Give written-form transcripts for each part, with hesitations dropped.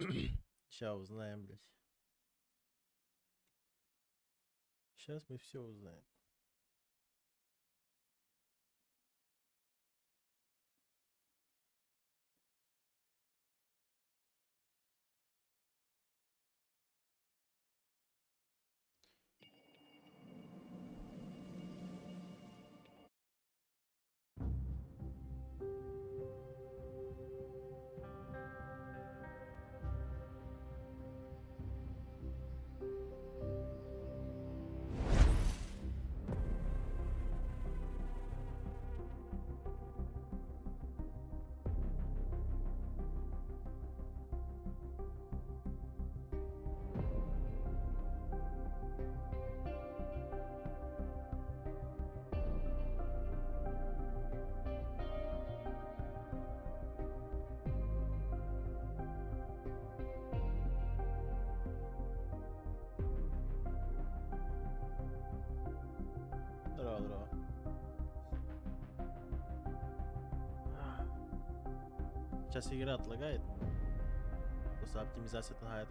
Сейчас узнаем, блядь. Сейчас мы все узнаем. Здорово, здорово. Сейчас игра отлагает. Просто оптимизация тагает.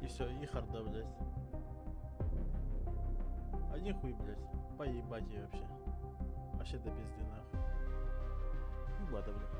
И все, и харда, блядь. Один хуй, блядь. Поебать ее вообще. Вообще до пизды, нахуй. Ебата, блядь.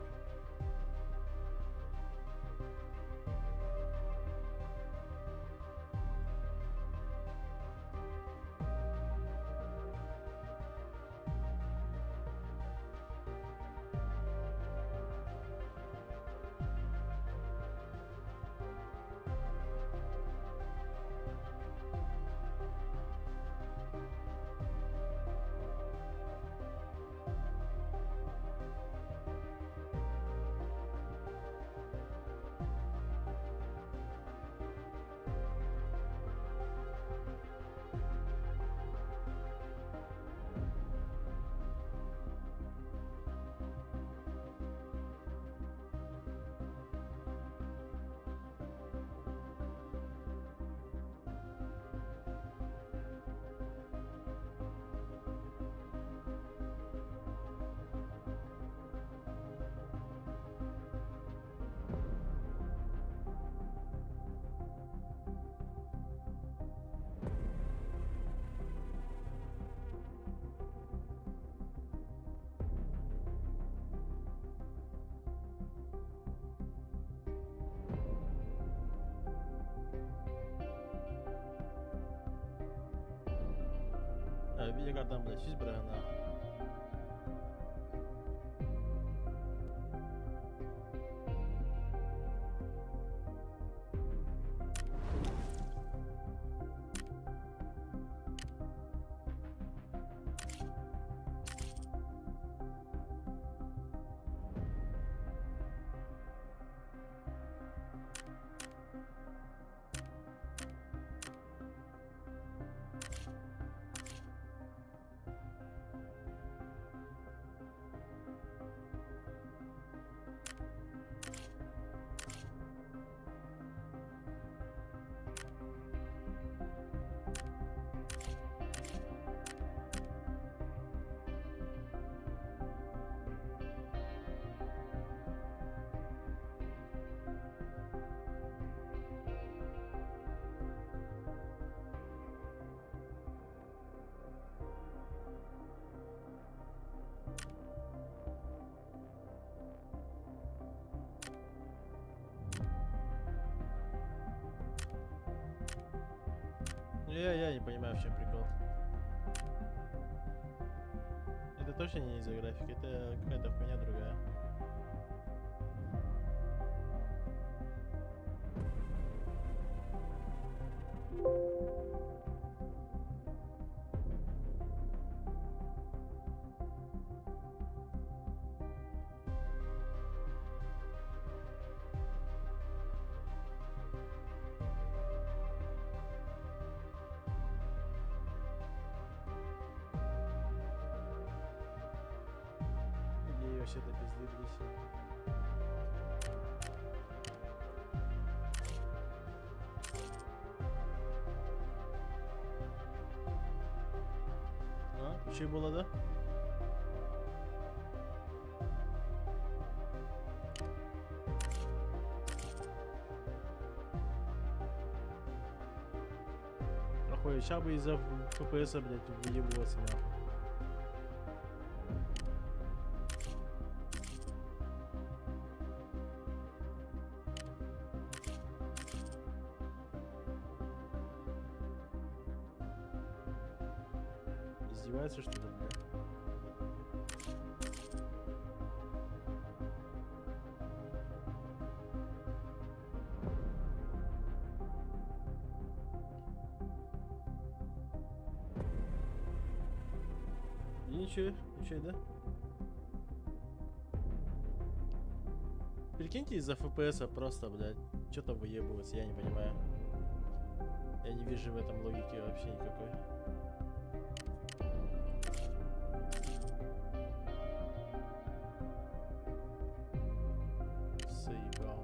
Видеокартам, блядь, чиз бра, нахуй. понимаю, в чем прикол. Это точно не из-за графики, это какая-то хуйня другая. Идеи вообще до пизды близко. А? Ще було, да? Охуеть, ща бы из-за ФПС, блядь, выебываться нахуй. Издевается, что ли, блядь? И ничего, да? Прикиньте, из-за ФПС просто, блядь, что-то выебывается, я не понимаю. Я не вижу в этом логики вообще никакой. Заебал.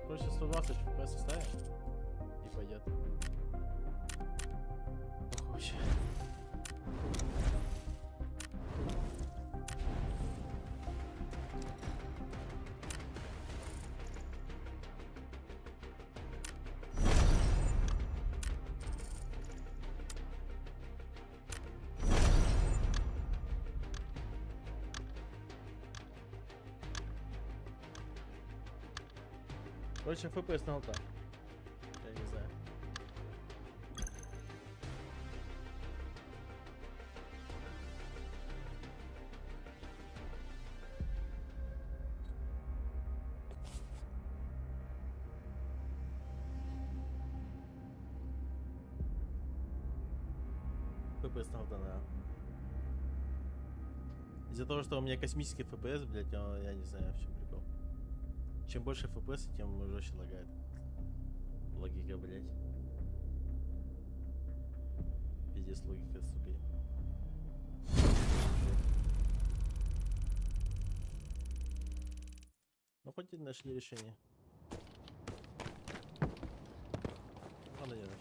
Короче, 120 FPS ставим и пойдет. Ох, вообще. Короче, FPS на алта. Я не знаю. FPS на алта, да. Из-за того, что у меня космический FPS, блядь, я не знаю, в чем прикол. Чем больше FPS, тем жестче лагает. Логика, блядь. Пиздец, логика, сука. Ну, хоть и нашли решение. Ладно, не нашли.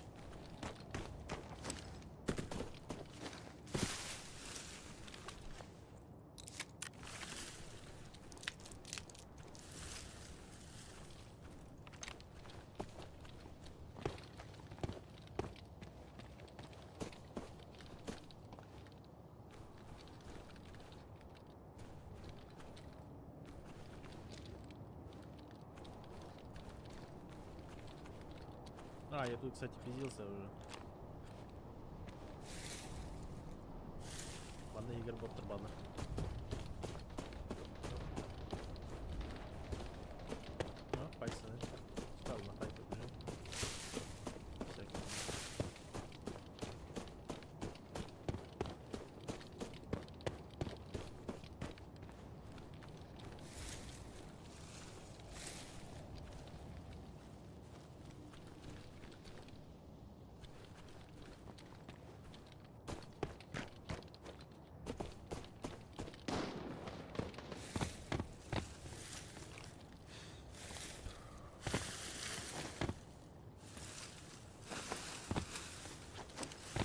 А, я тут, кстати, пиздился уже. Ладно, Игорь Боттер, ладно. Ну, файса, да? Стал на файт побежим. Всякий.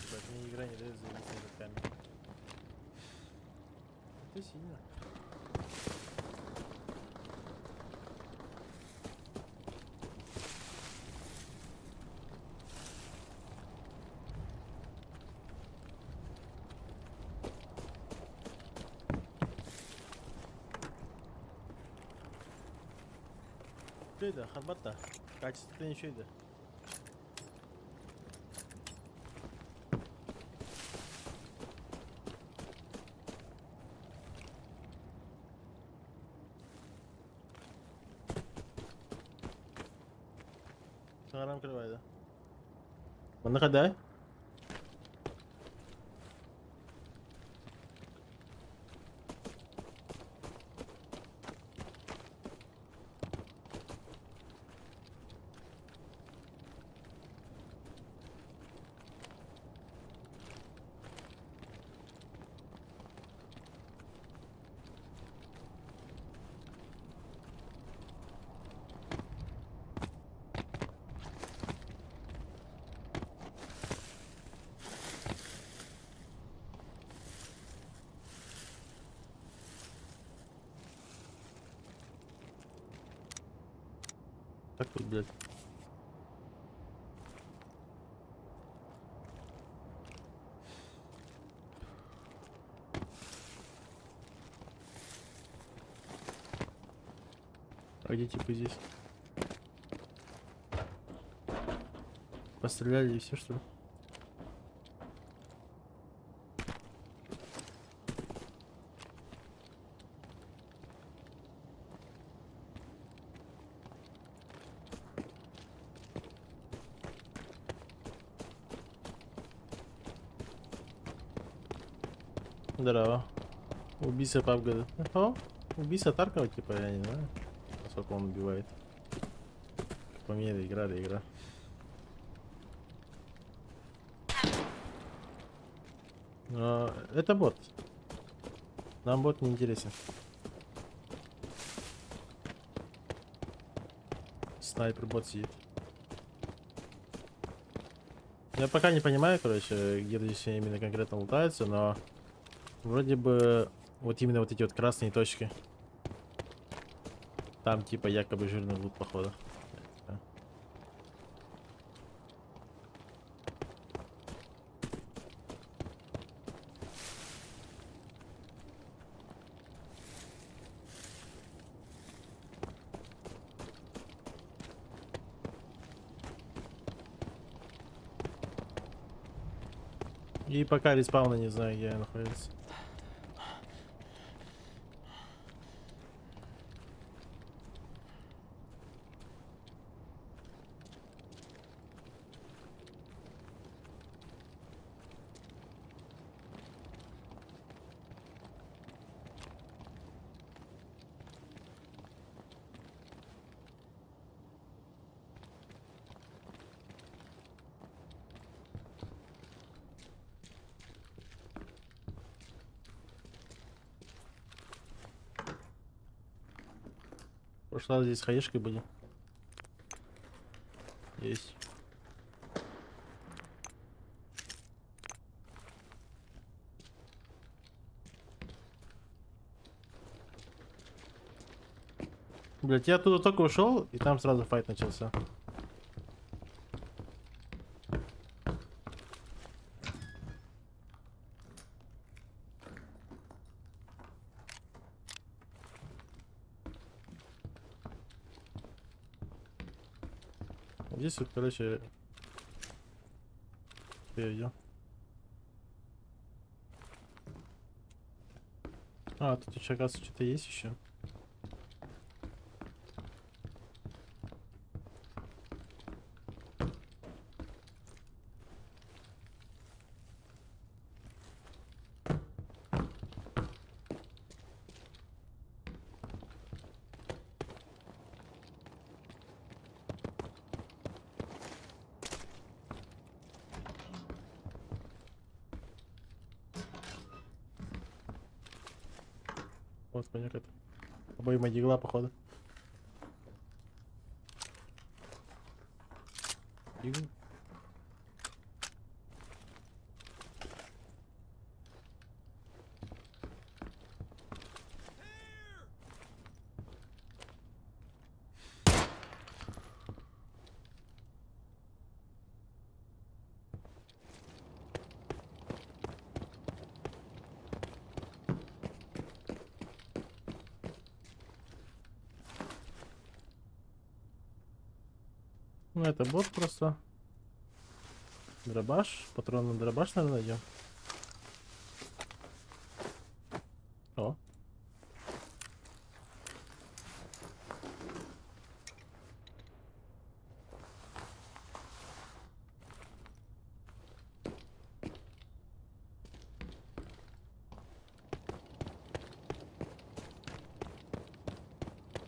Ебать, мне игра не дает зависеть от камеры. Ты сильно. Şöyle habat da kaçtı şöyle. Хангарам кривай, да. Вона хадай? Так тут, блядь. А где типа здесь? Постреляли и все, что ли? Здорово. Убийца папка. О, убийца Таркова, типа, я не знаю. Насколько он убивает. По мне это игра. Но это бот. Нам бот не интересен. Снайпер бот сидит. Я пока не понимаю, короче, где здесь именно конкретно лутаются, но вроде бы вот именно вот эти вот красные точки. Там типа якобы жирный лут, походу. Да. И пока респауна не знаю, где находится. Пошла здесь хаешкой были. Есть. Блять, я оттуда только ушел, и там сразу файт начался. Здесь вот, короче, я видел. А, тут еще, оказывается, что-то есть еще. Вот, понятно. Обойма дигла, походу. Дигл. Ну, это бот просто. Дробаш. Патрон на дробаш, наверное, найдем. О.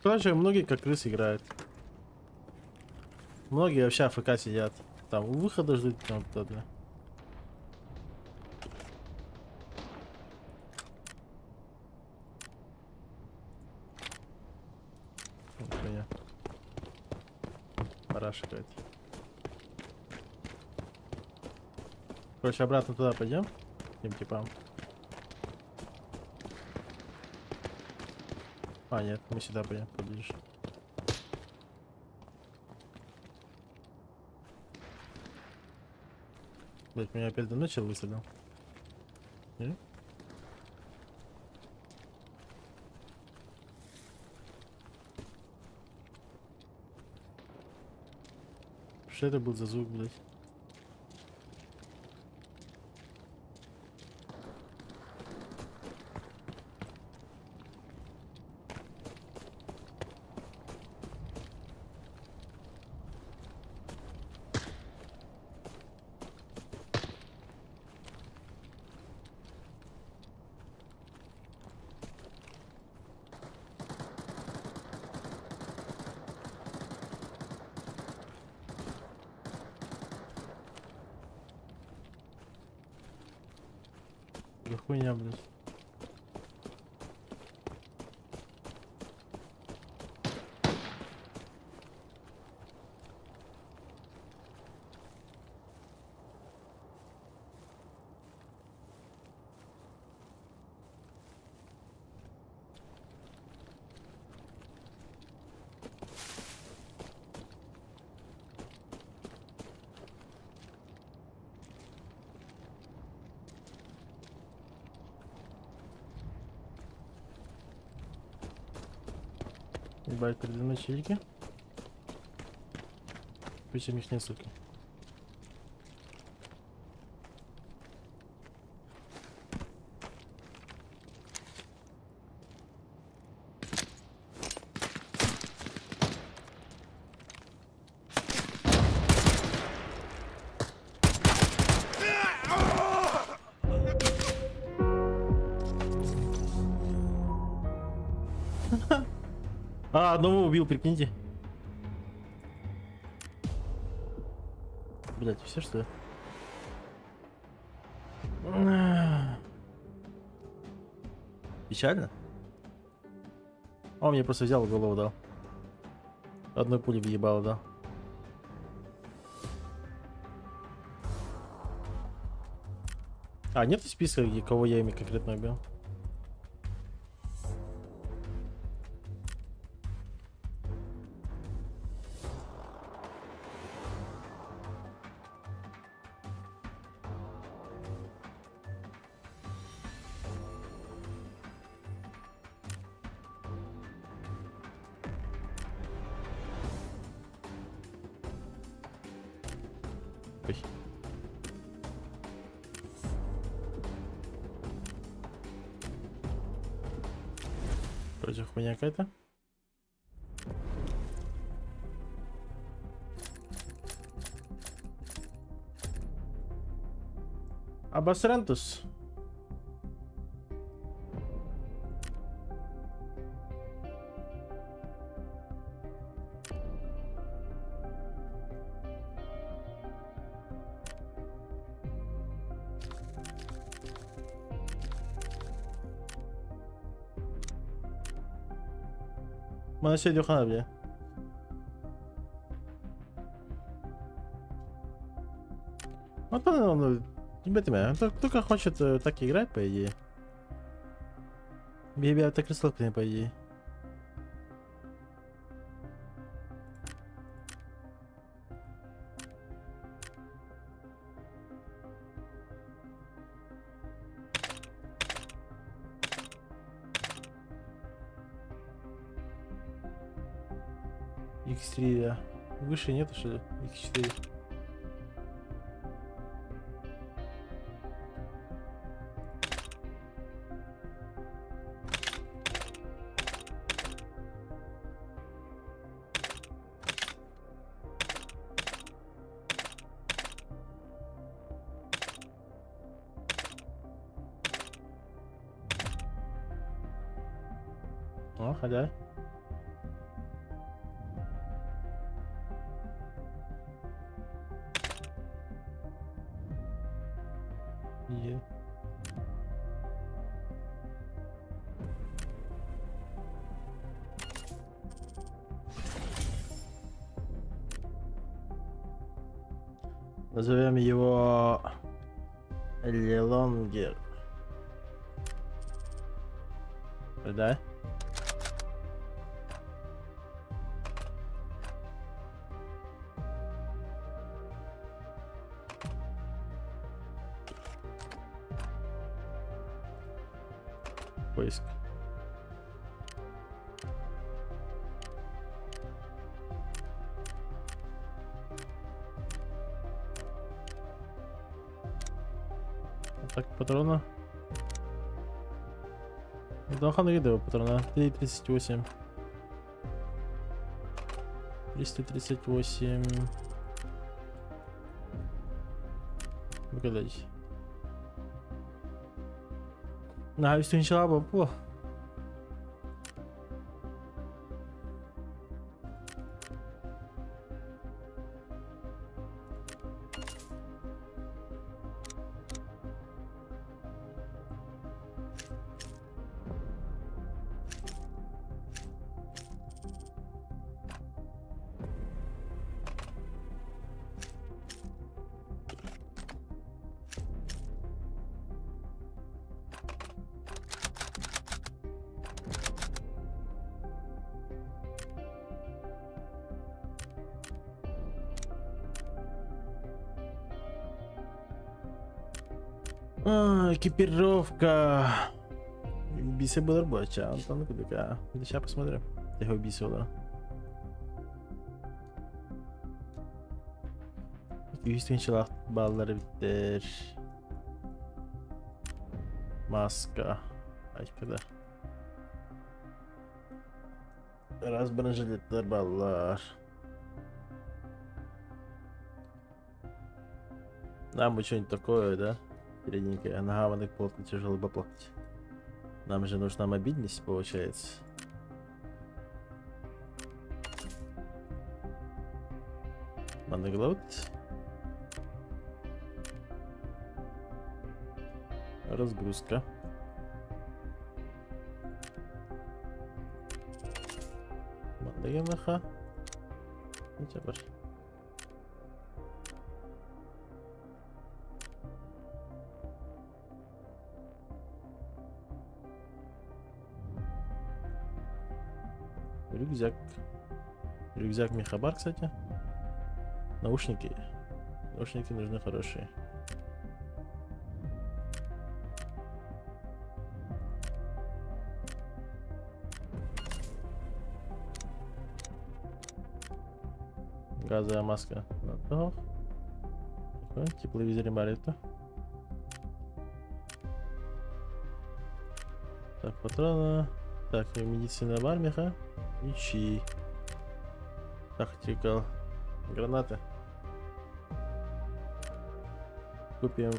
Короче, многие как крысы играют. Многие вообще АФК сидят. Там у выхода ждут, там кто-то. Хуйня. Параша какая-то. Короче, обратно туда пойдем. Тем типам. А, нет, мы сюда пойдем, поближе. Блять, меня опять до ночи высадил. Не? Что это был за звук, блять? За хуйня, блять. Ебать, передо мной чилики. Причем их несколько. А, одного убил, прикиньте. Блять, все что ли? Печально? Он мне просто взял в голову дал. Одной пули въебало дал. А, нет списка, кого я ими конкретно убил? Ой. Вроде хуйня какая-то. Обосрантус. Bana şey Gökhan abi ya. Вот он, не меня, он только хочет так играть, по идее. Я так и слышал, по идее. X3, да. Выше нету, что ли? X4. О, хотя. Назовем его Лелонгер. Да? Поиск. Так, патрона. Дохан рядового патрона. 338. 338. Выгадать. На üstün cevabı bu. Экипировка. Бисы было рабочая. Антон куда? Сейчас посмотрим. Я его бисила. İnşallah balları bitir. Maska. Ay kadar. Раз бронежилетler ballar. Нам бы что-нибудь такое, да? Средненькое. Нагаванных плотно тяжело бы платить. Нам же нужна мобильность, получается. Мандаглот. Разгрузка. Мандагемаха. Ничего. Рюкзак. Рюкзак Мехабар, кстати. Наушники. Наушники нужны хорошие. Газовая маска. Готов. Тепловизор Марито. Так, патроны. Так, медицина Бармиха. Мечи. Тактикал. Гранаты. Купим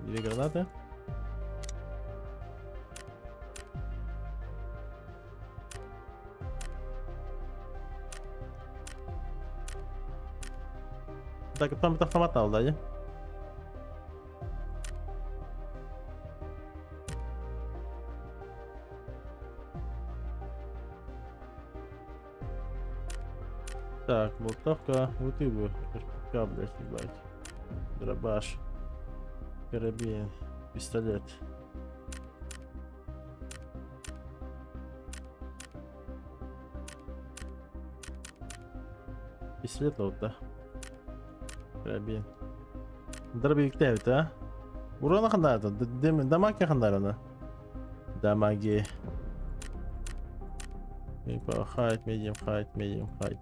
2 гранаты. Так, там это автомат да, не? Так, болтовка. Вот и вы. Блядь, ебать. Дробаш. Карабин. Пистолет. Пистолет вот, да. Карабин. Дробовик evet ha. Vurana kadar da damak yakınlar ona. Дамаги. Height, medium, height.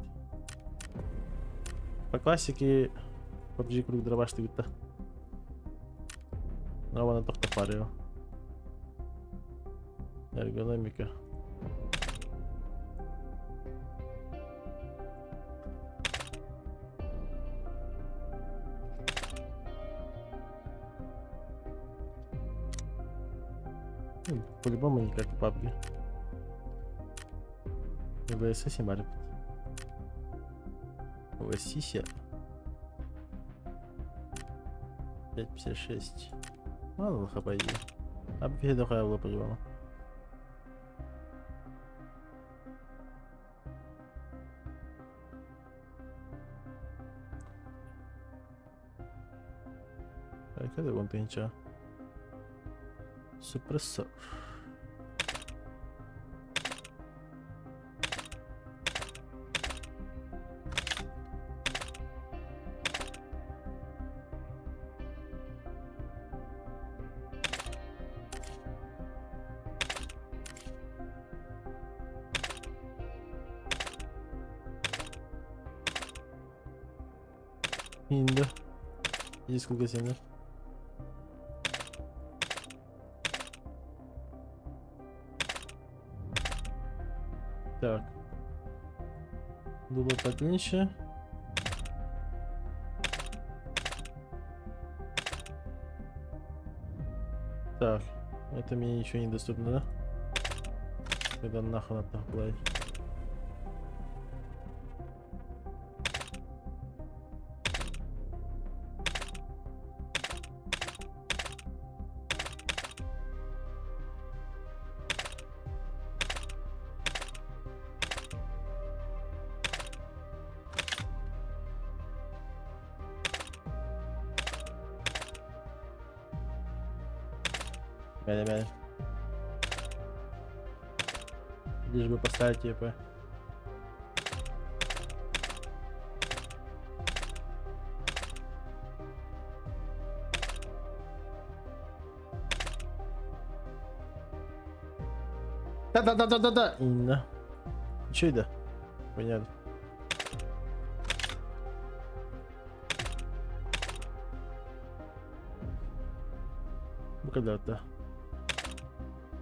По классике PUBG круг дробаш тыгытта. Но она только парил. Эргономика. По-любому не как в PUBG. ВСС марит. ВСС 5.56. Мало хп. Обведу дохая было по-любому. Cadê o pente? Supressor. İndi. İyi сколько сильно. Так. Дуло потеньше. Так. Это мне ничего не доступно, да? Когда нахуй надо плавить. Бля. Лишь бы поставить ЕП. Да. Именно. Че это? Понятно. Ну когда-то.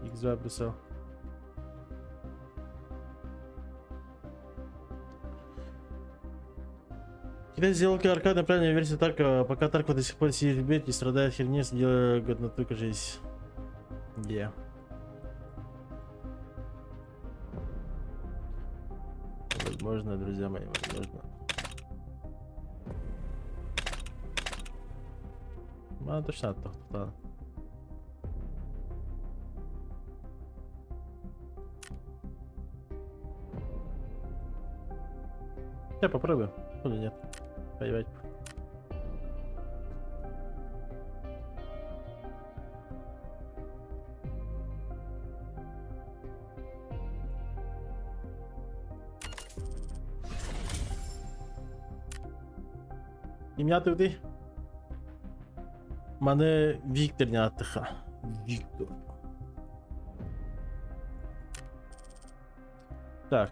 X2 бросал. Когда сделал аркадная правильная версия Тарка, пока Таркова до сих пор сидит в бете и страдает херней, делая годно только жизнь. Yeah. Возможно, друзья мои, возможно. А, точно, то. Я попробую, или нет? Поебать. İmya dövdü. Bana Victor ne attık ha? Victor. Так.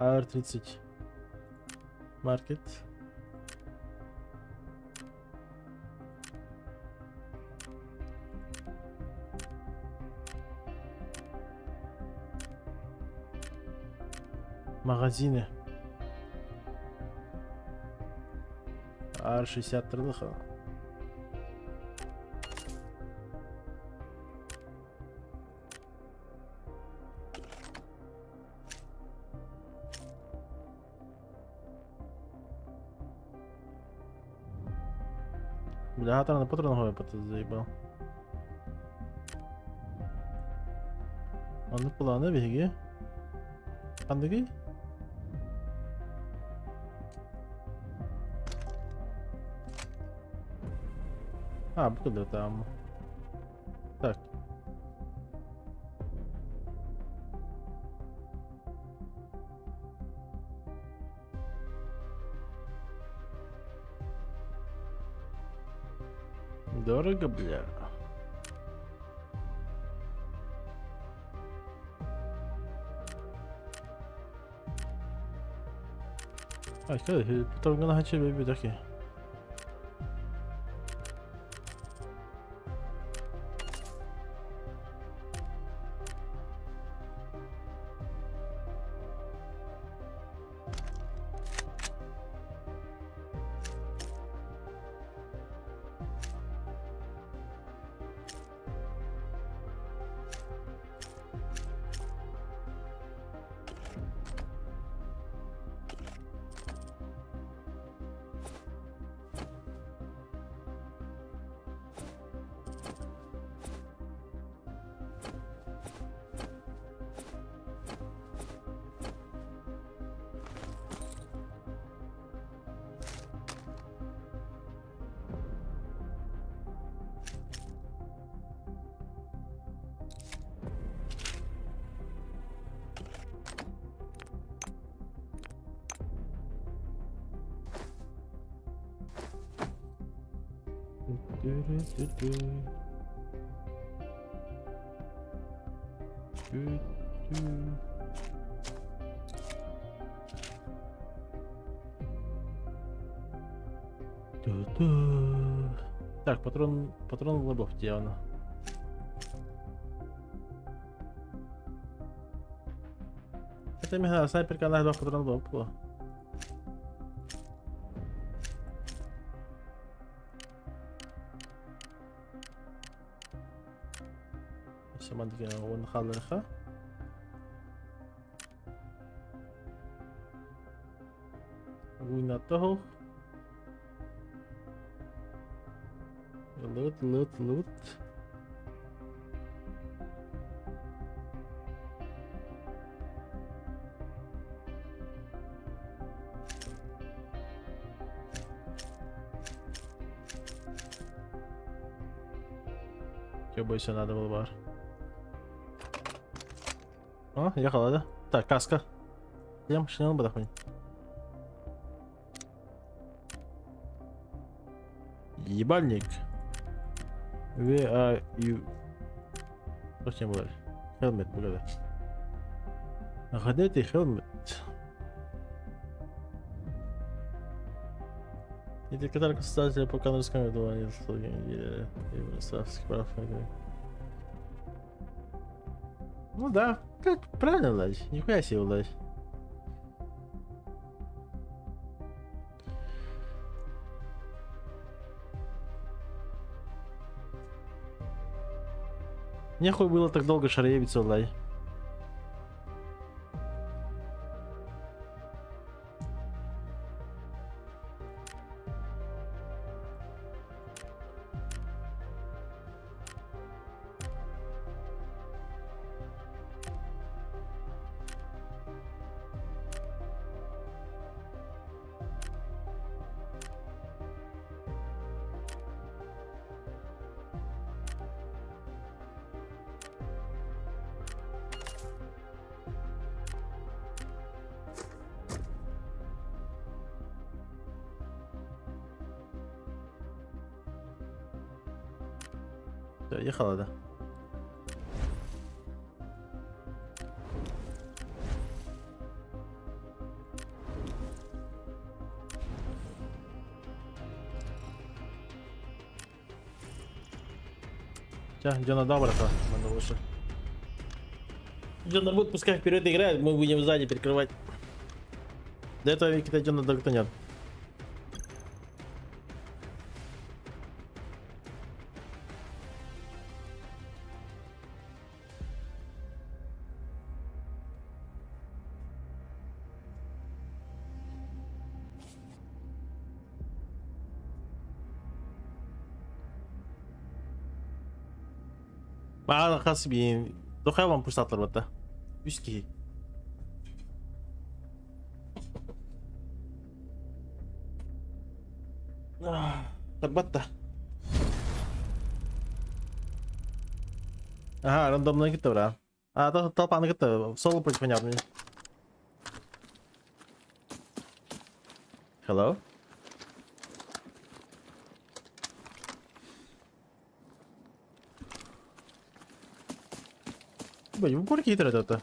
AR-30. Market. Магазины. AR-60 тұрдық. Бля, на патроновый заебал. Onun planı bilgi. Pandagi? А, bu kadar tamam. Так. Дорого, бля. Ай, когда потом на хаче беби таки. Дю-ру-ду-ду. Дю-дю. Ду-ду. Так, патрон лобов явно. Это именно снайперка на 2 патрона лоб. Сама дигена он халаха. Гуйна того. Лут. Чё больше надо было бар? О, ехала, да? Так, каска. Шлем бадахунь. Ебальник. Where are you? Что не было? Хелмет, погода. Нагадайте хелмет. И который кстати по канадскому виду слоги и прав. Ну да, как правильно, Владь. Нихуя себе, Владь. Нехуй было так долго шареевиться, Владь. Да, ехала, да. Джона добра, надо лучше. Джона будет пускай вперед играет, мы будем сзади перекрывать. До этого Викита Джона догонят. Хасби, дохай вам пустатлар бата. Üski. Так бата. Ага, рандомно gitu, bro. Толпа gitu, соло против меня. Hello? Блин, в упор хитрый это.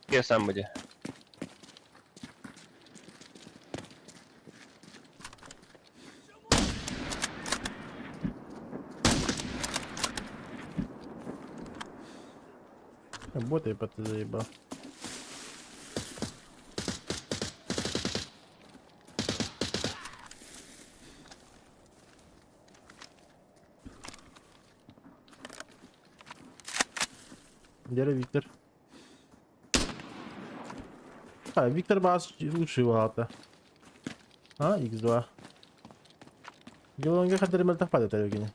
Я сам буду. Боты ебать ты заебал. Где Виктор? Виктор бас лучше его аута. X2. Гелонга хадер мертв падает, Евгений.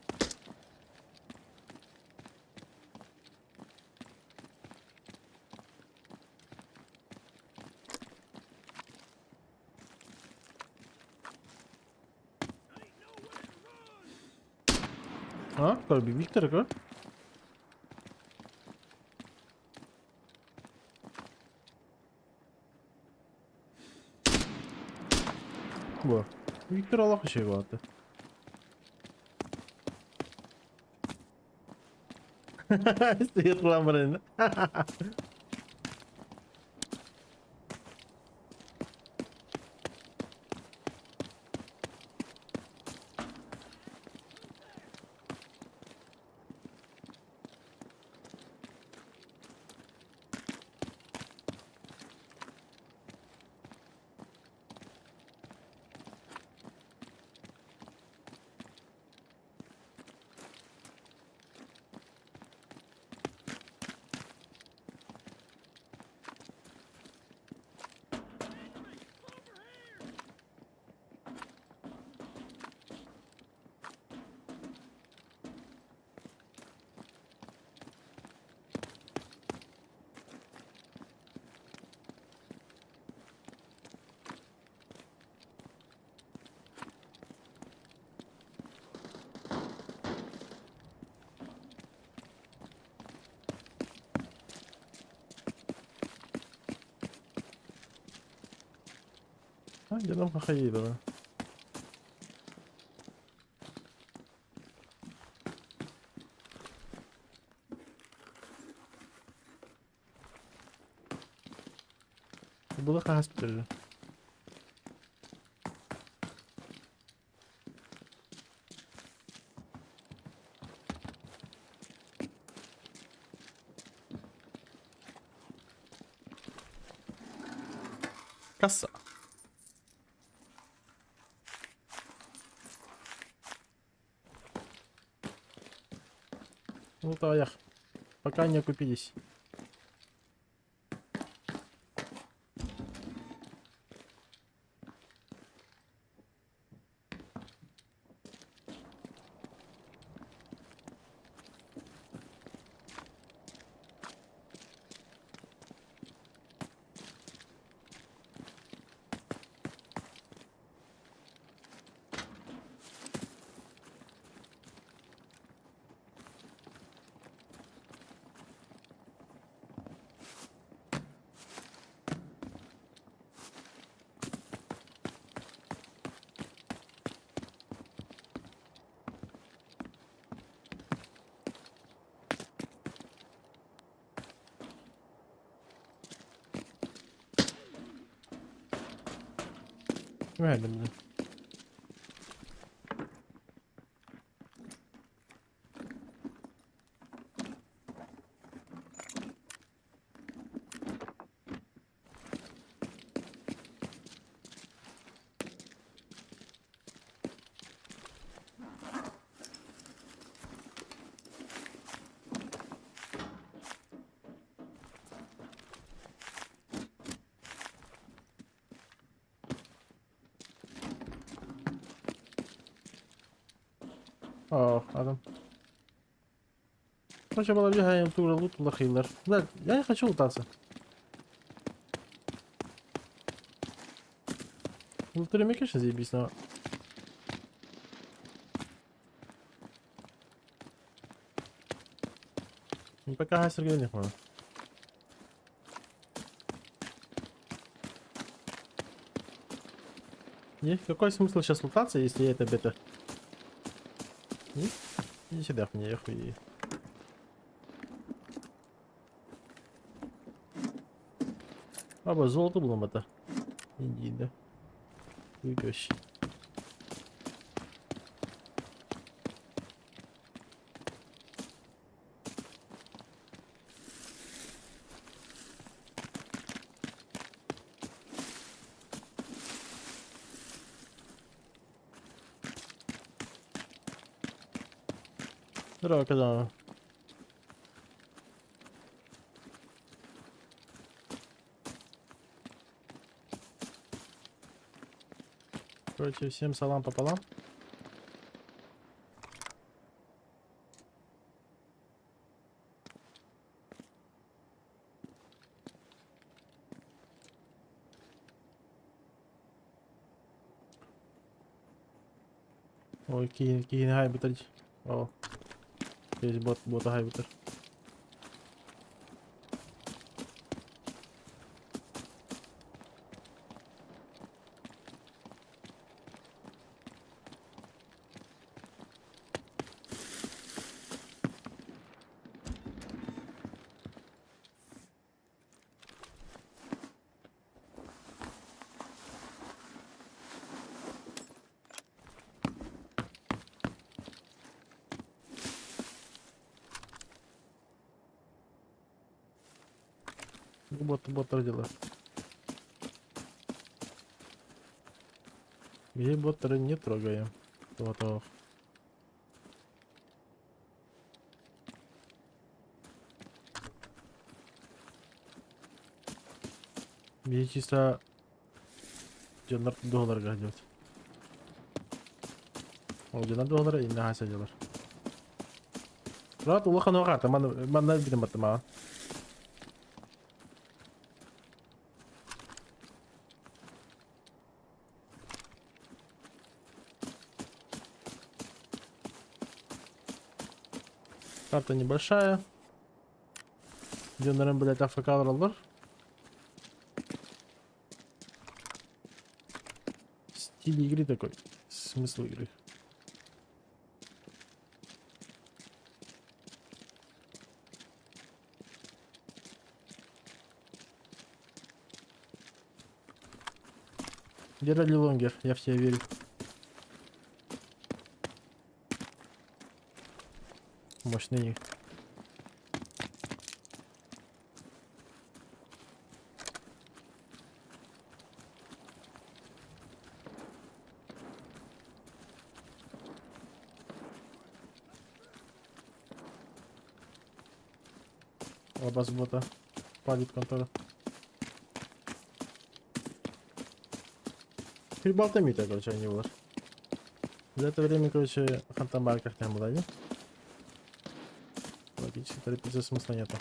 Ha? Korbi Wiktor ko? Bu. Wiktor Allah bir şey vardı. Sihir lan burayı. Ha, canım kafayı yedi lan. Bu da kahas bitirir. Kassa. Ну то я. Пока не окупились. Verdim bunu. Oh adam. Kaç olabilir hayal tuğra lootla khaylar. لا يعني خشوا طاسة. قلت له ما كاش زي بيسنا. Пока хасер не хвала. Какой смысл сейчас лутаться, если это бета? Иди сюда, мне хуй. Abi zoldu bulamadı. İyiydi. Uyuyor. Dur bakalım. Короче, всем салам пополам. Ой, Киин, хай бітать. О. Есть бота хайбитер. Боттар дела. И боттары не трогаем. Вот. Мне чисто $10 идет. $10 и на $10. Рад улахан огата, ман видим атма. Карта небольшая. Где, наверное, блядь, АФК роллер. Стиль игры такой. Смысл игры. Держи лонгер, я в тебя верю. Мощный. Оба с бота. Палит контора. Перебалтамита, короче, они вот. За это время, короче, хантамар как там была, не? Логически торопиться смысла нету.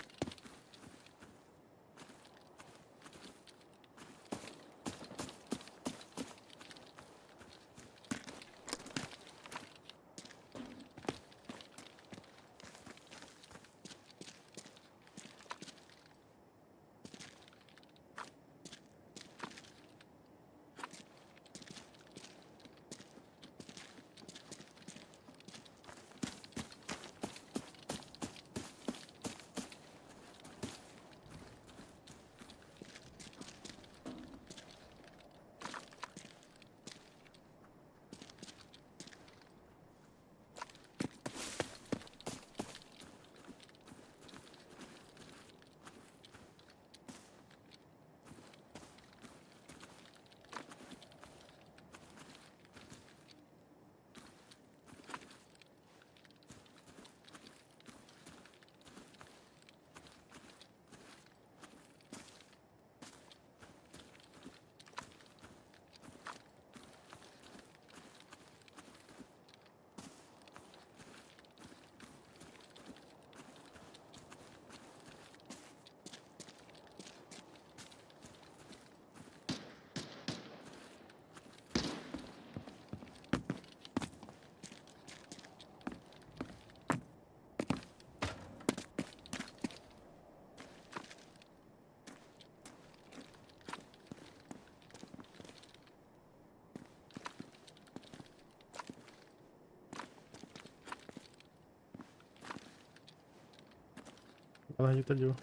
Она где-то дел.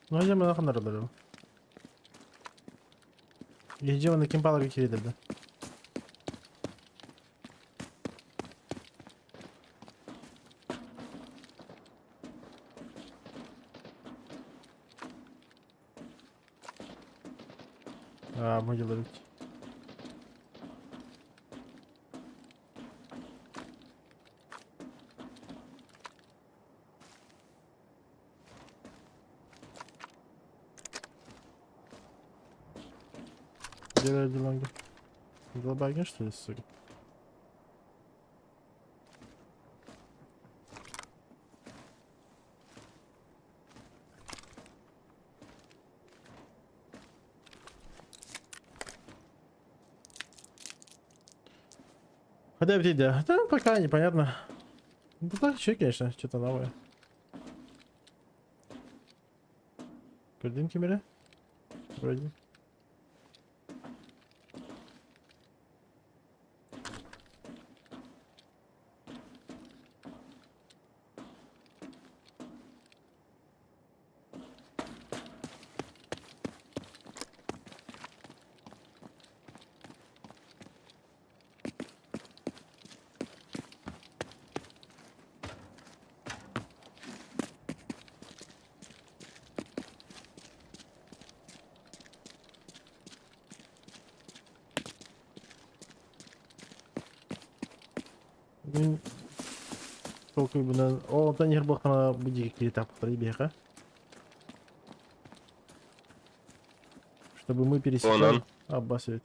Ну, идем на ханар дарил. Идем на кимпала как кирида, да? А, мы делаем. Делаем деланги. Долбаги, что ли, сука? Подожди, да. Да, пока непонятно. Ну так, еще, конечно, что-то новое. Картинки мира? Вроде. Мен толкай bundan. O ondan yer bakana bu дикие тапки бега. Чтобы мы Вон он. пересекали. Обосветь.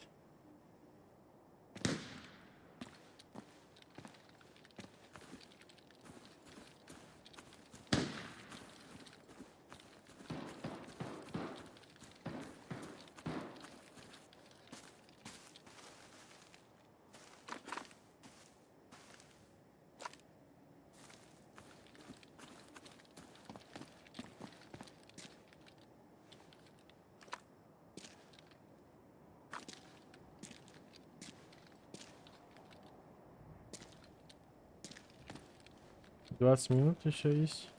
Двадцать минут еще есть.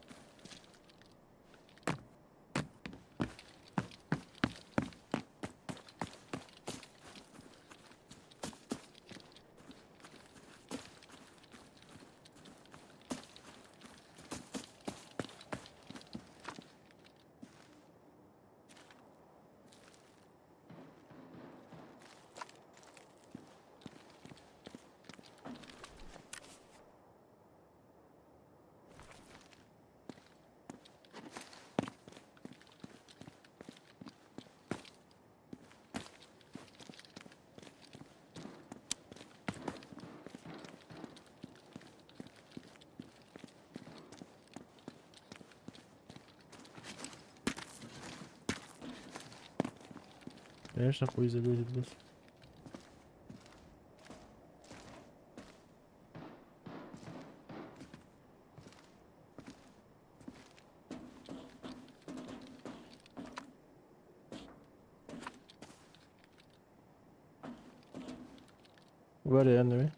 Конечно, хуй залезет, блядь. Варианами.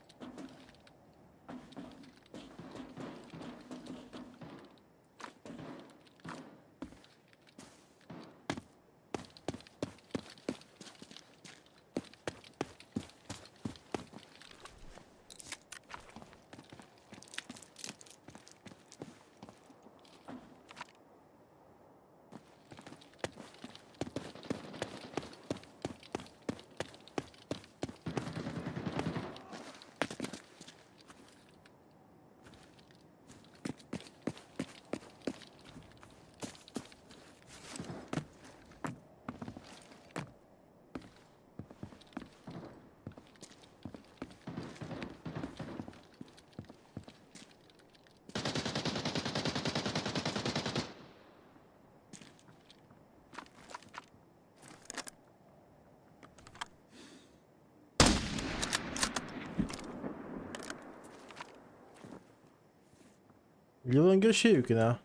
Yılın görüşü yükü ne?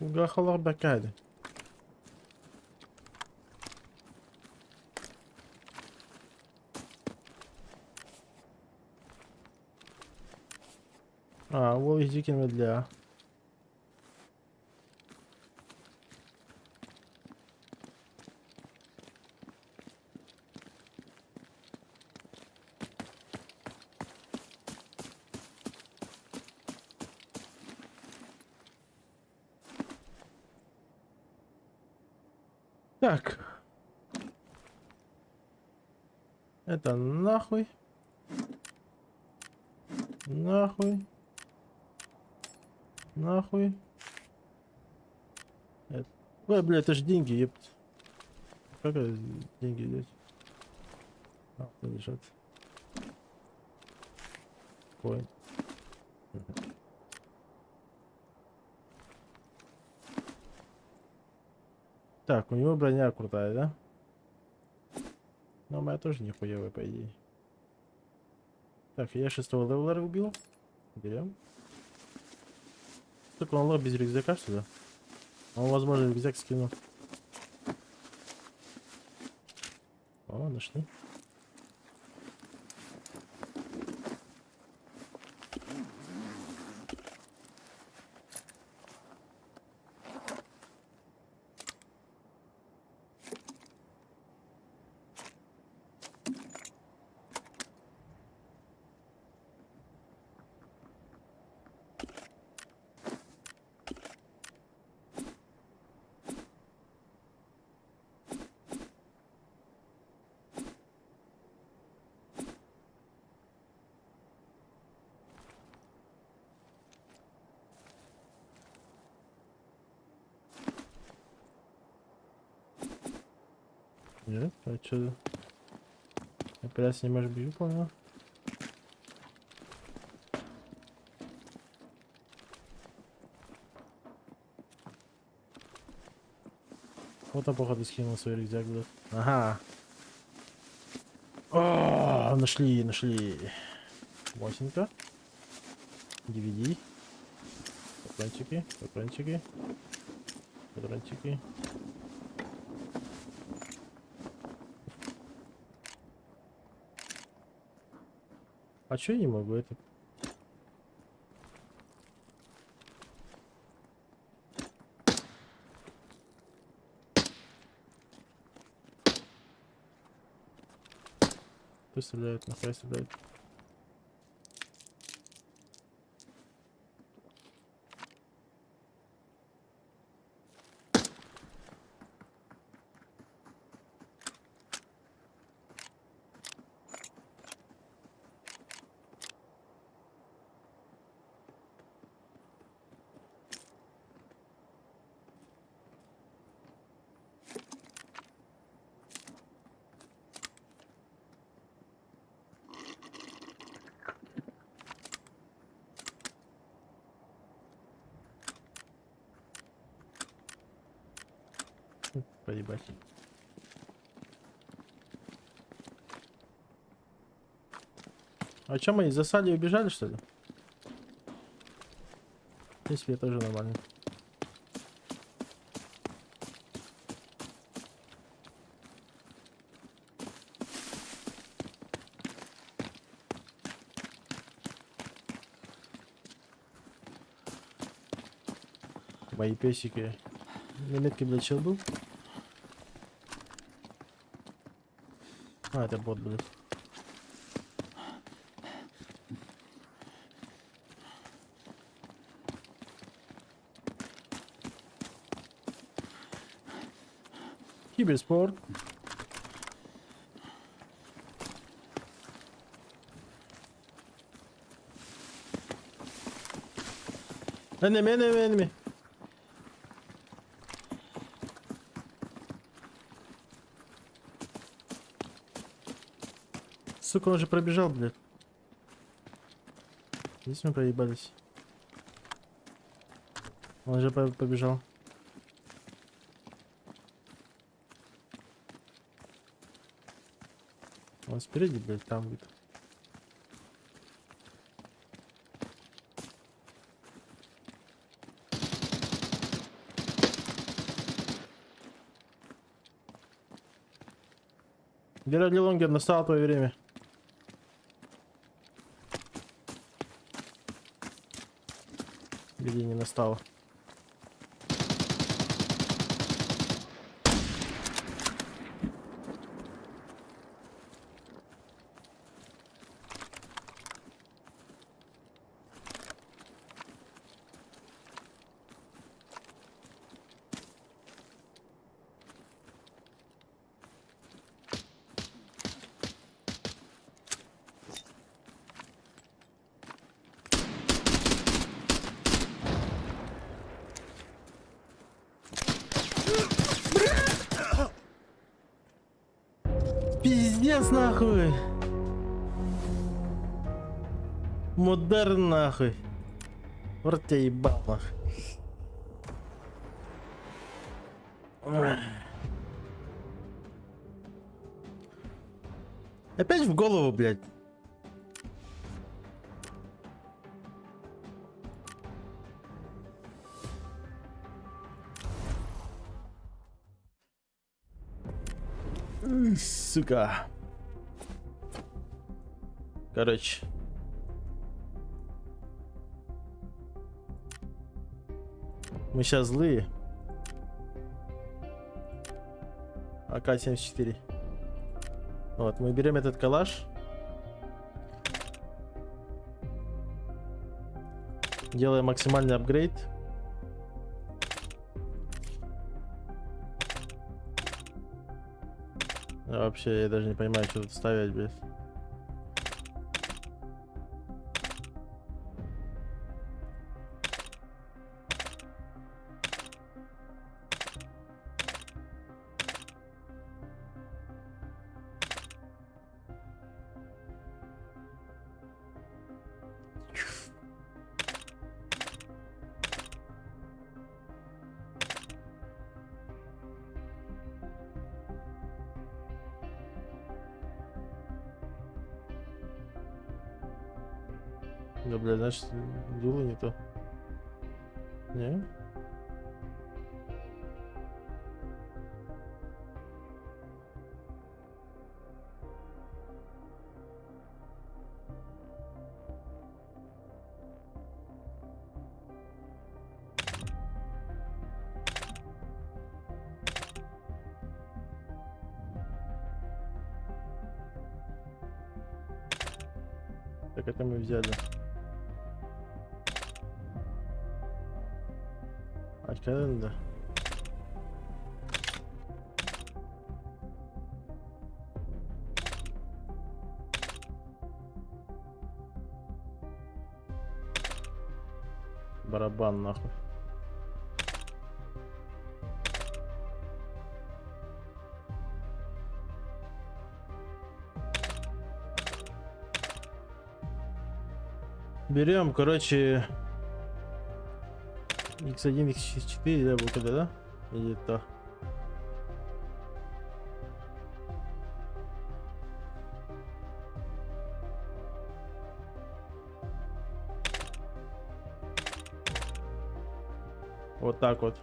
Gakalar beklerdi. Bu hiç gelmedi ya. Так. Это нахуй. Нахуй. Нахуй. Это... Ой, бля, это ж деньги, ёпт. Как это деньги здесь? А, лежат. Ой. Так, у него броня крутая, да? Но моя тоже нихуевая, по идее. Так, я 6-го левелера убил. Берем. Только он лох без рюкзака, что ли? Он, возможно, рюкзак скинул. О, нашли. Нет, а чё? Опять снимаешь бью, понял? Вот он, походу, скинул свой рюкзак, блядь. Ага. О, нашли, нашли. Мосинка. DVD. Патрончики, патрончики. Патрончики. А чё я не могу это? Кто стреляет? Нахуй стреляет? Поебать. А чё, мы засали и убежали, что ли? В принципе, тоже нормально. Мои песики. На метке, блядь, чел был? А, это бот, блядь. Киберспорт. Enemy, enemy, enemy. Сука, он же пробежал, блядь. Здесь мы проебались. Он же побежал. Он спереди, блядь, там будет. Геральди Лонгер, настало твое время. Или не настало. Пиздец нахуй. Модерн нахуй. В рот тебя ебал нахуй. Опять в голову, блядь. Сука. Короче. Мы сейчас злые. АК-74. Вот, мы берем этот калаш. Делаем максимальный апгрейд. А вообще, я даже не понимаю, что тут ставить, блядь. Да, блядь, значит, дуло не то. Не? Так это мы взяли. Arkadaşlar. Барабан нахуй. Берем, короче, X1, X4, да, был когда, да? Или то? Вот так вот.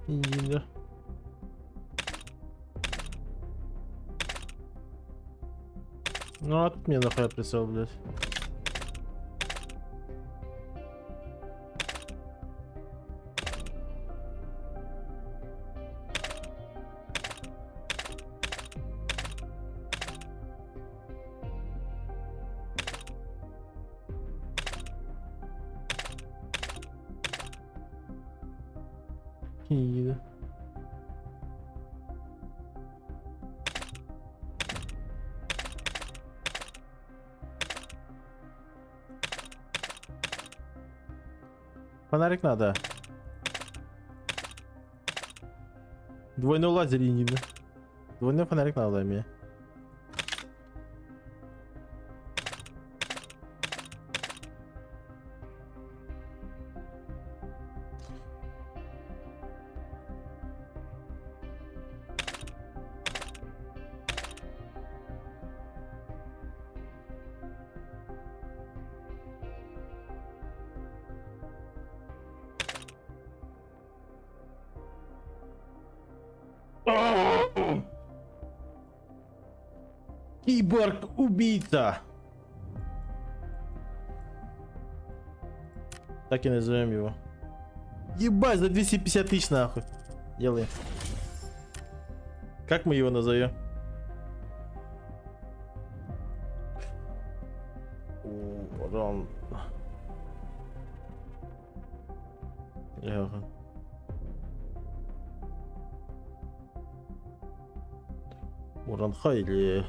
Да. Ну а тут мне нахуй прицел, блядь. И... Фонарик надо. Двойной лазер и не. Двойной фонарик надо мне. Киборг-убийца. Так и назовем его. Ебать, за 250 тысяч нахуй. Делаем. Как мы его назовем? Урон. Уранха или...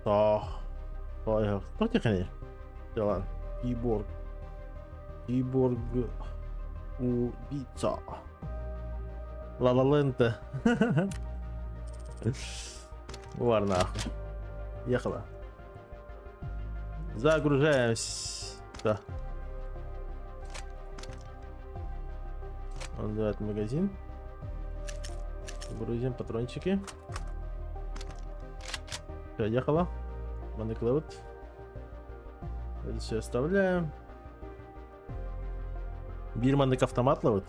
Ну, тихо. Да ладно. Киборг. Киборг. Убийца. Ла-ла-лента. Вар нахуй. Ехала. Загружаемся. Да. Он дает магазин. Грузим патрончики. Все, ехала. Манеклаут. Это все оставляем. Бирманник автомат ловит.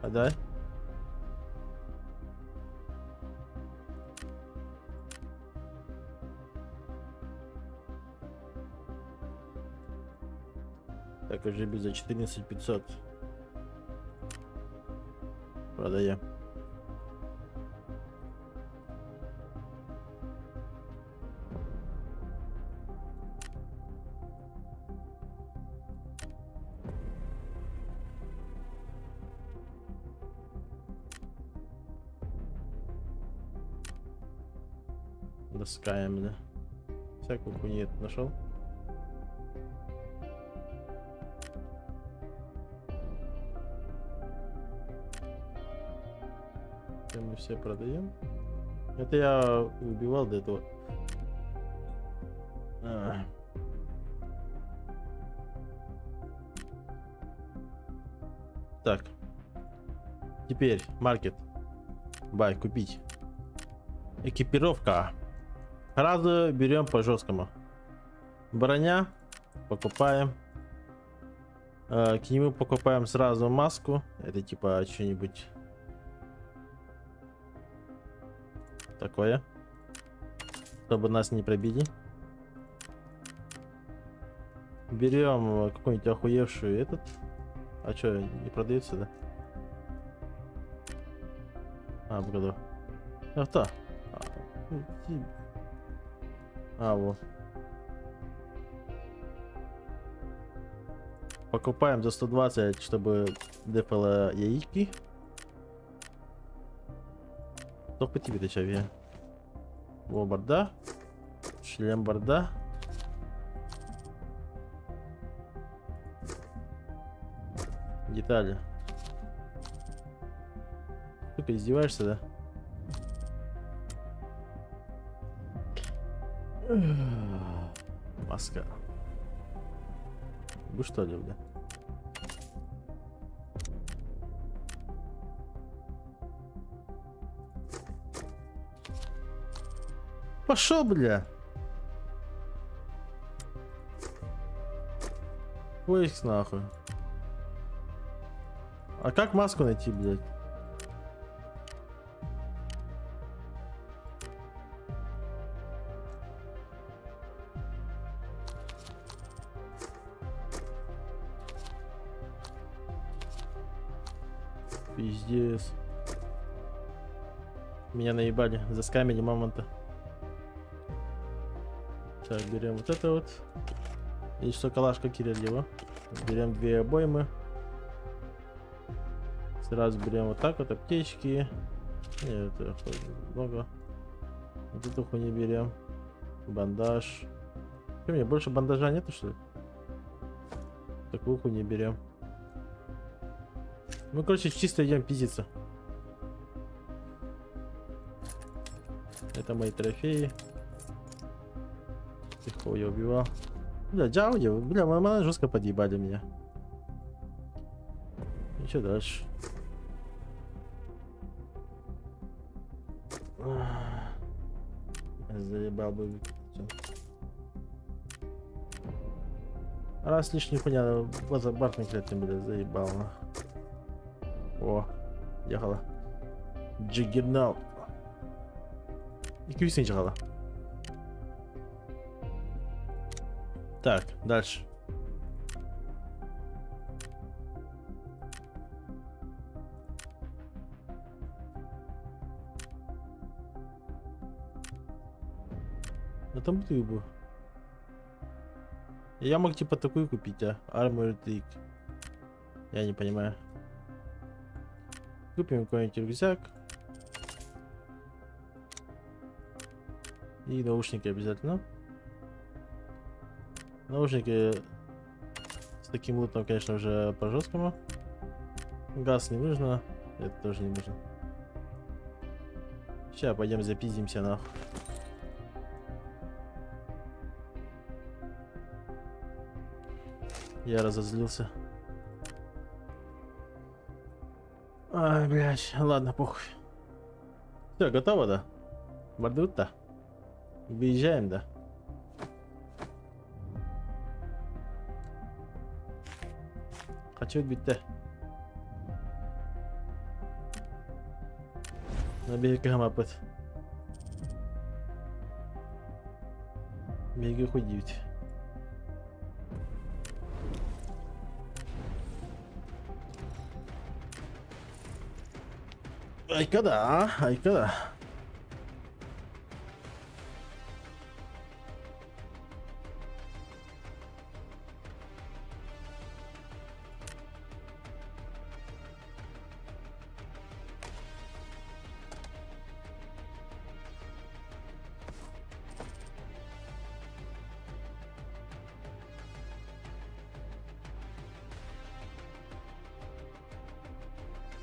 А да? Так, уже без за 14 500. Продаем. Доскаем, да. Всякую хуйню нашел. Это мы все продаем. Это я убивал до этого. Так. Теперь маркет. Бай, купить. Экипировка. Сразу берем по жесткому. Броня. Покупаем. К нему покупаем сразу маску. Это типа что-нибудь такое. Чтобы нас не пробили. Берем какую-нибудь охуевшую этот. А что, не продается, да? А, в году. Авто. Вот. Покупаем за 120, чтобы дефало яички. Только тебе дешевле. Во, борда. Шлем борда. Детали. Ты издеваешься, да? Маска. Вы что ли, бля? Пошел, бля. Поиск нахуй. А как маску найти, блядь? Пиздец. Меня наебали. Заскамили мамонта. Так, берем вот это вот. И что, калашка Кириллева. Берем 2 обоймы. Сразу берем вот так вот аптечки. Нет, это много. Вот эту хуйню берем. Бандаж. Что, мне больше бандажа нету, что ли? Такую хуйню берем. Мы, короче, чисто идем пиздиться. Это мои трофеи. Легко я убивал. Бля, Джауди, бля, мама жестко подъебали меня. И что дальше? Заебал бы. Раз лишний хуйня, базабарный клетный, бля, заебал. О, ехала. Джиггернаут. И квисней ехала. Так, дальше. Ну там бутыль был. Я мог типа такую купить, а? Armored Rig. Я не понимаю. Купим какой-нибудь рюкзак. И наушники обязательно. Наушники с таким лутом, конечно, уже по жесткому. Газ не нужно. Это тоже не нужно. Сейчас пойдем запиздимся нахуй. Я разозлился. Ай, блядь, ладно, похуй. Все, готово, да? Мордут-то? Выезжаем, да? Хочу бить-то. На берегах мапать. Береги ходить. Ай, когда, а? Ай, когда?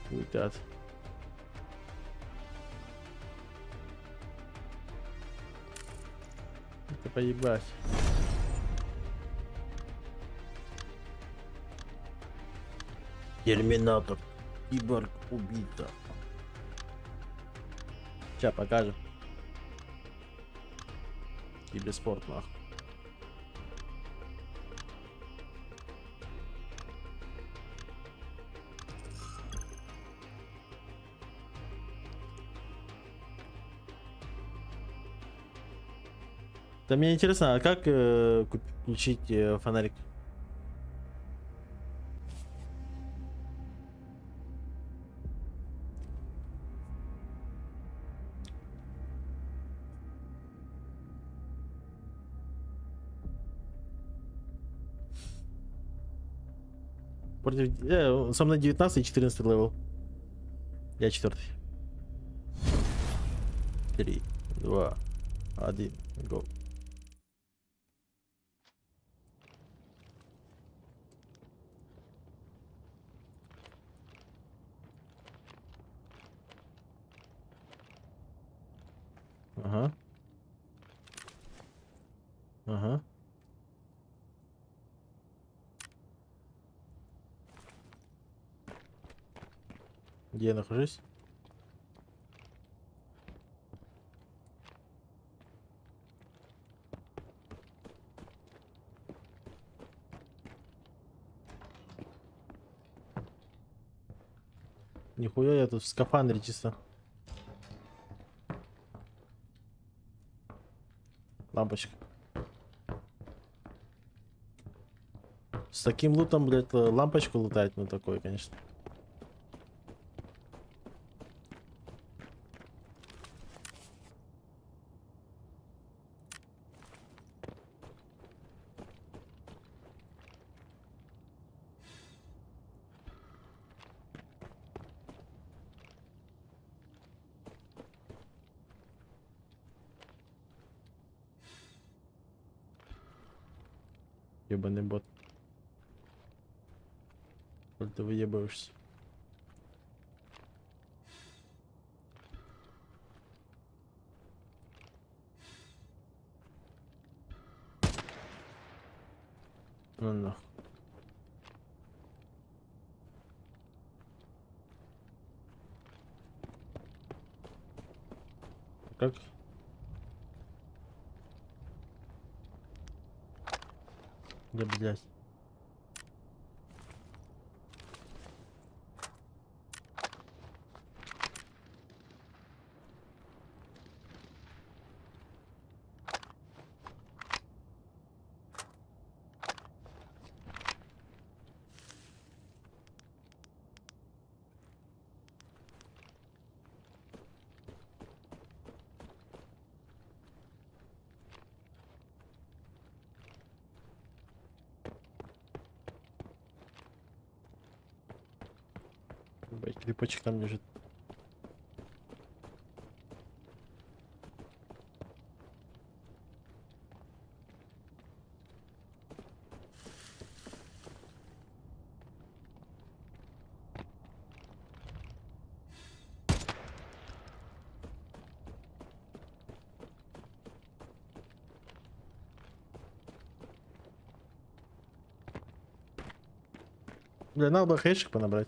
Летят. Это поебать. Терминатор. Киборг убийца. Сейчас покажем. Киберспорт нахуй. Да мне интересно, а как включить фонарик? Против... со мной 19 и 14 левел. Я 4. 3, 2, 1, go. Ага. Ага. Где я нахожусь? Нихуя я тут в скафандре чисто. Лампочка. С таким лутом, блядь, лампочку лутать, ну такой, конечно. Ебаный бот. Коль ты выебываешься. Ну нахуй. Как? Да, блядь. Ебать, крипочек там лежит. Бля, надо бы хейшек понабрать.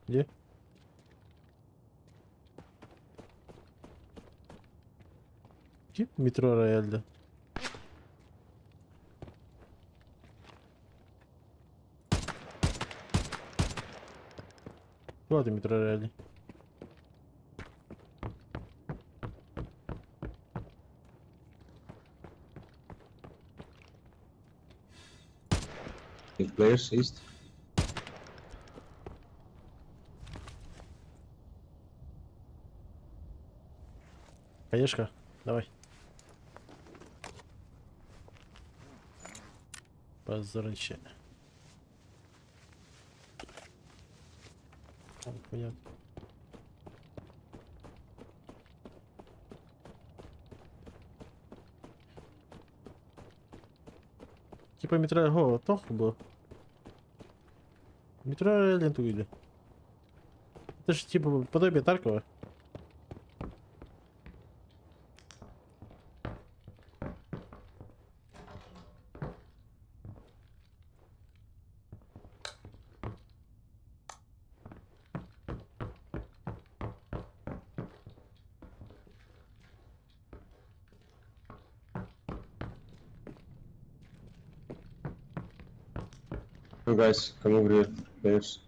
Где? Где метро Рояль, да? Вот и метро Рояль. If players east. Хаешка, давай. Позорище. Понятно. Типа метро... О, тох был. Метро ленту или? Это же типа подобие Таркова. Oh, guys, come over here, players.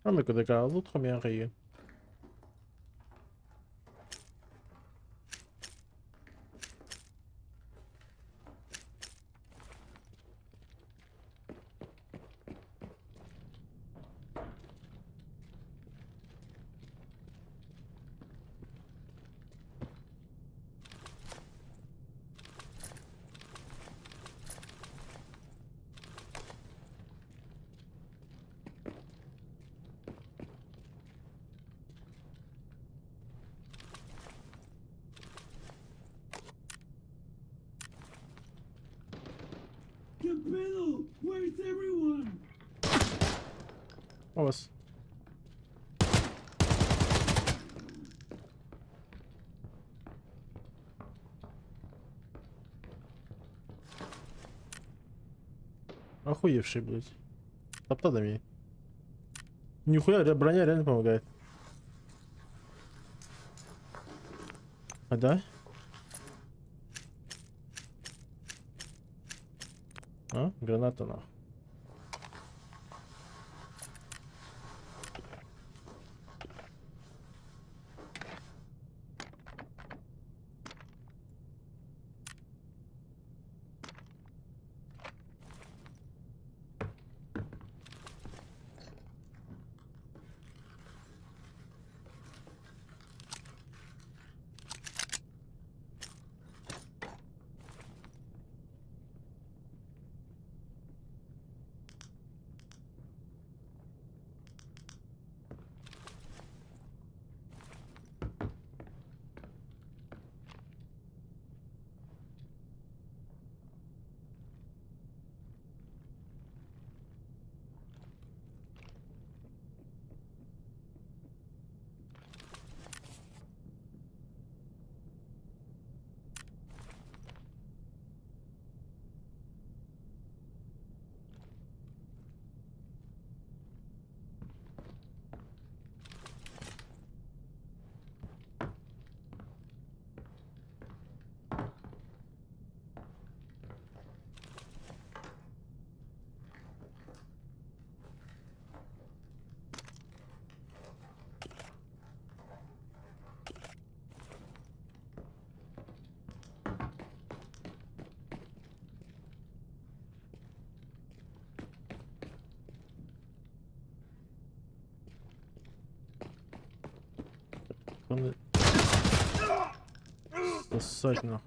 Ah mais que d'accord, l'autre bien rayé. Capello, where's everyone? У вас. Охуевший, блядь. Топтадами. Нихуя, броня реально помогает. А да? А? Граната нахуй. вони... Сосать нахуй.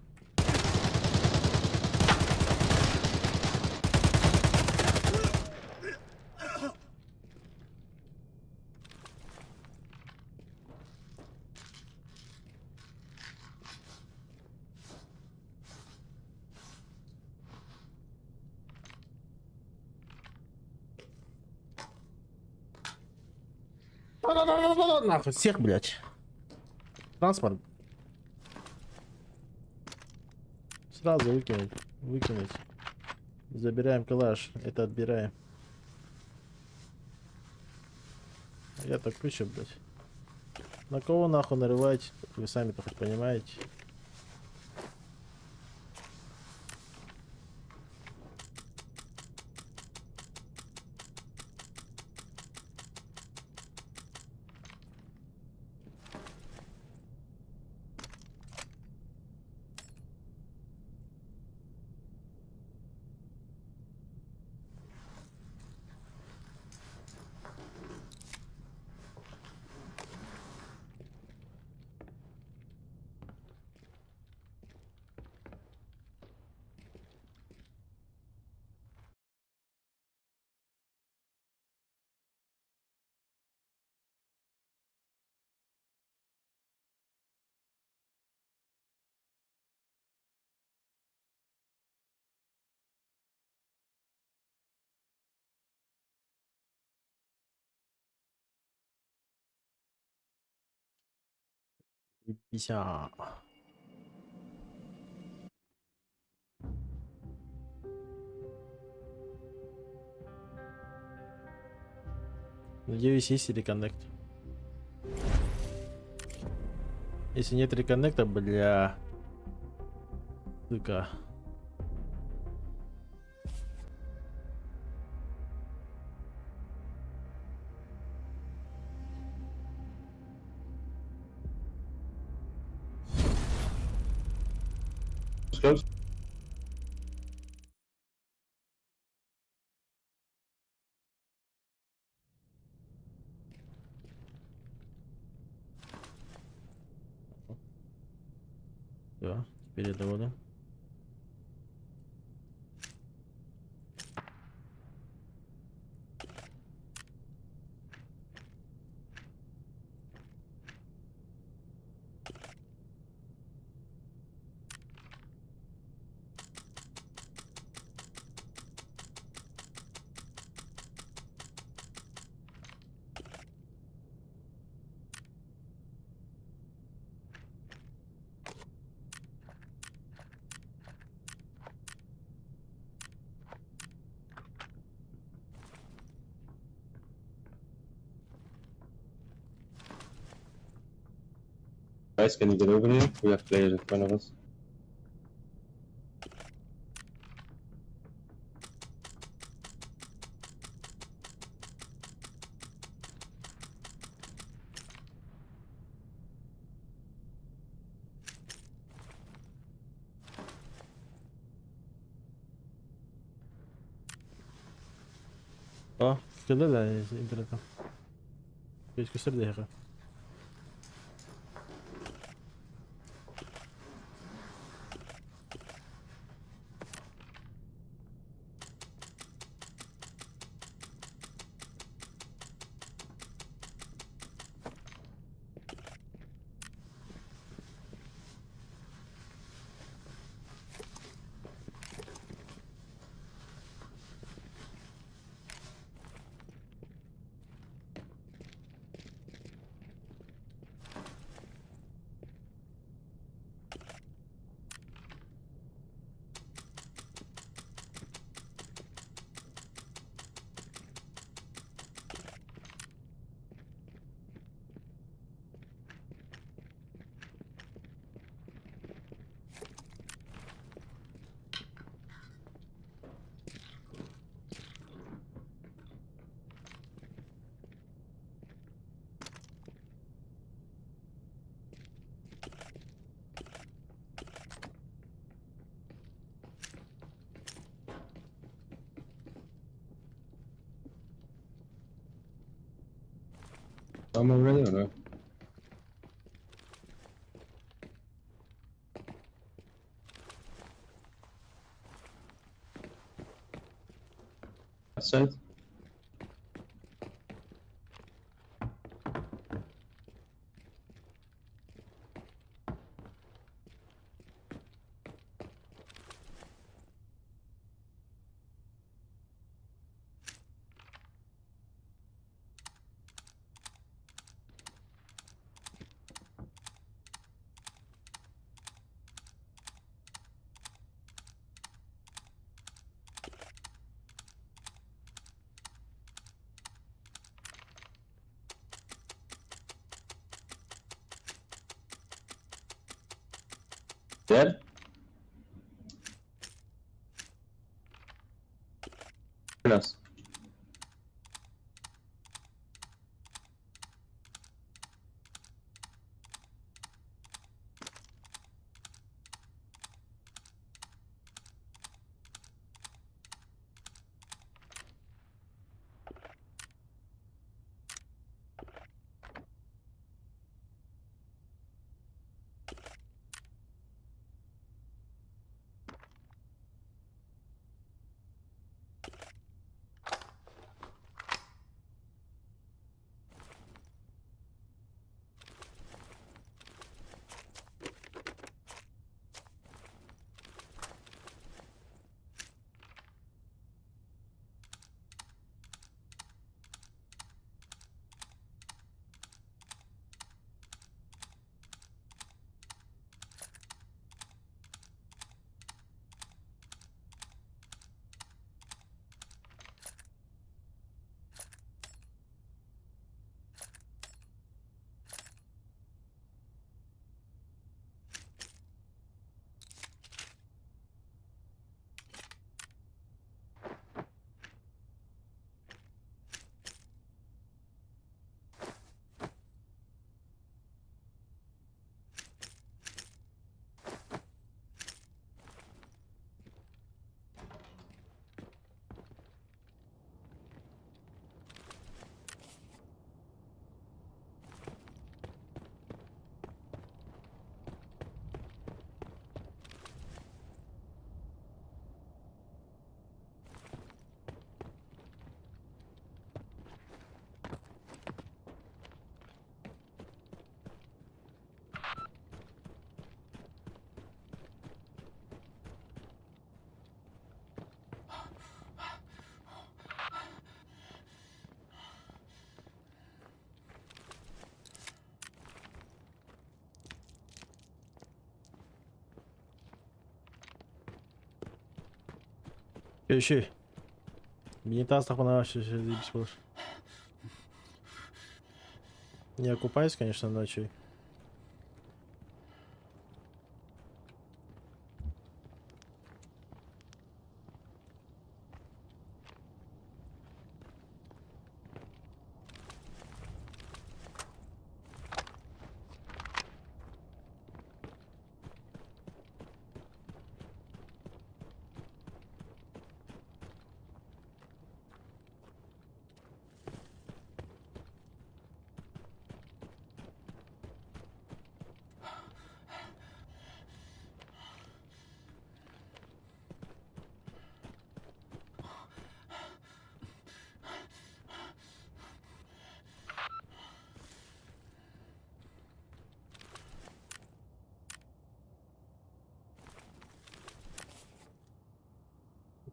Нахуй всех, блядь. Транспорт. Сразу выкинуть. Выкинуть. Забираем калаш. Это отбираем. Я так пишу, блядь. На кого нахуй нарывать? Вы сами-то хоть понимаете. И пися. Надеюсь, есть реконнект. Если нет реконнекта, бля. Сука. Close. Все, теперь это вода. Guys, can you get over here? We have players in front of us. اه كده لا انترنت. ايش كسر ده يا اخي. I'm already or no? side. Dead? Yes. Mnie teraz tak ona się zajebić możesz. Не окупаюсь, конечно, ночью.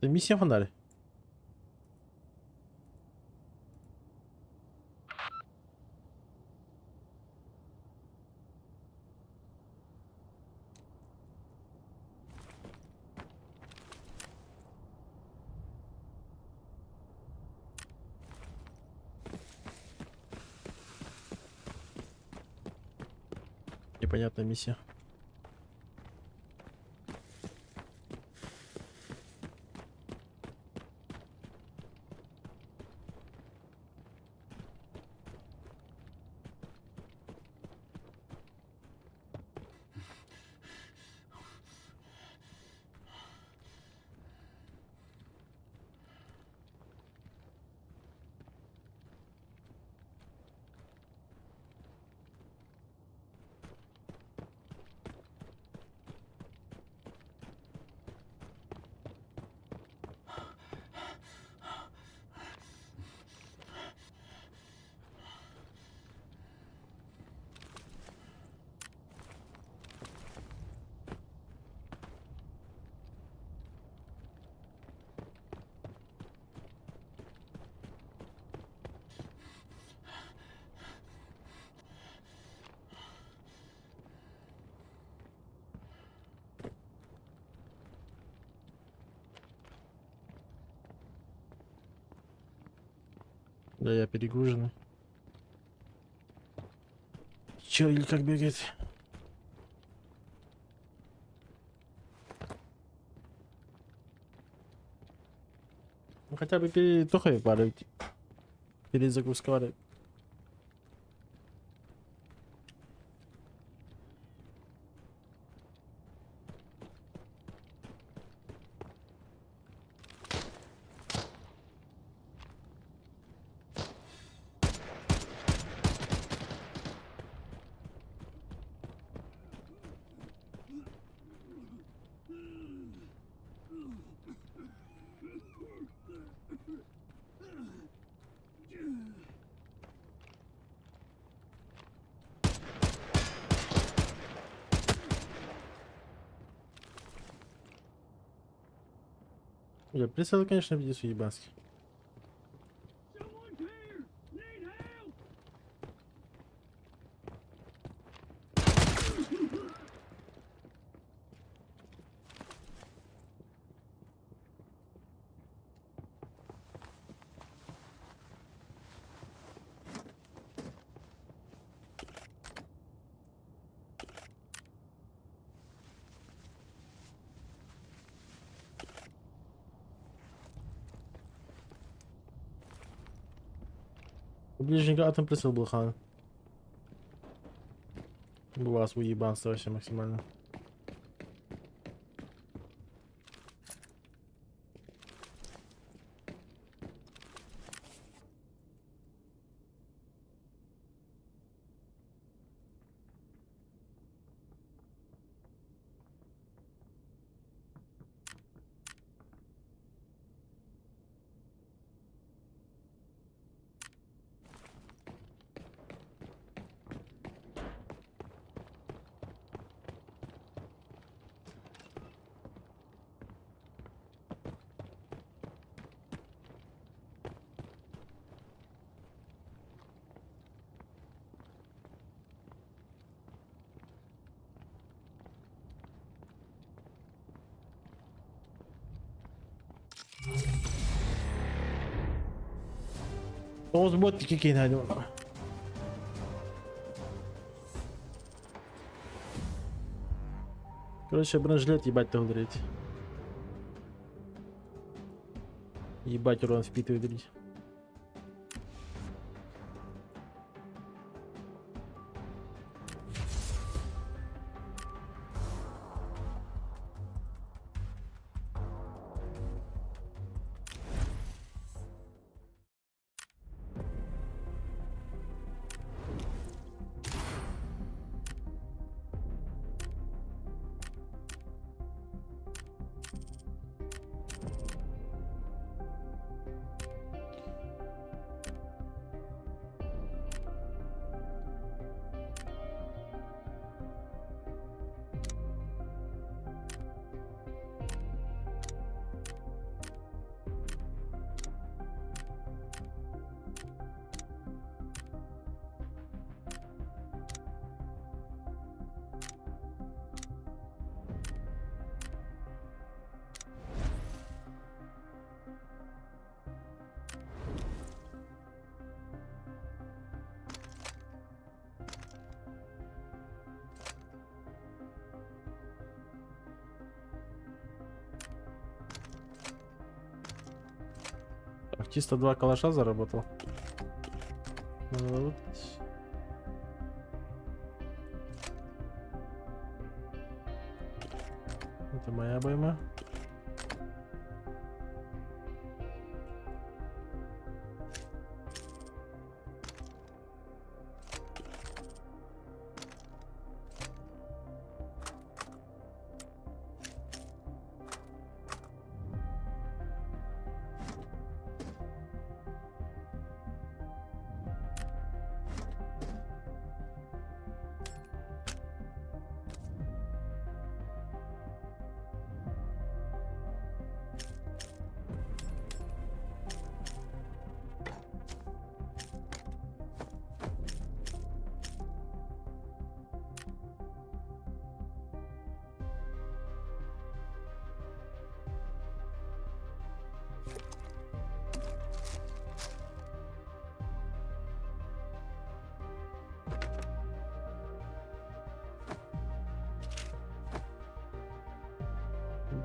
Это миссия фонарь. Непонятная миссия. Да, я перегруженный. Чё, или как бегает? Ну хотя бы перетухай пару. Перезагрузка. Я прицел, конечно, видишь, ебанский. Someone here! Need help! У ближнего атом прицел был хан. У вас уебанство вообще максимально. Тоз бот какие найдем. Короче, бронежилет ебать-то ударить. Ебать урон впитывает ударить. Так, чисто 2 калаша заработал. Вот. Это моя обойма.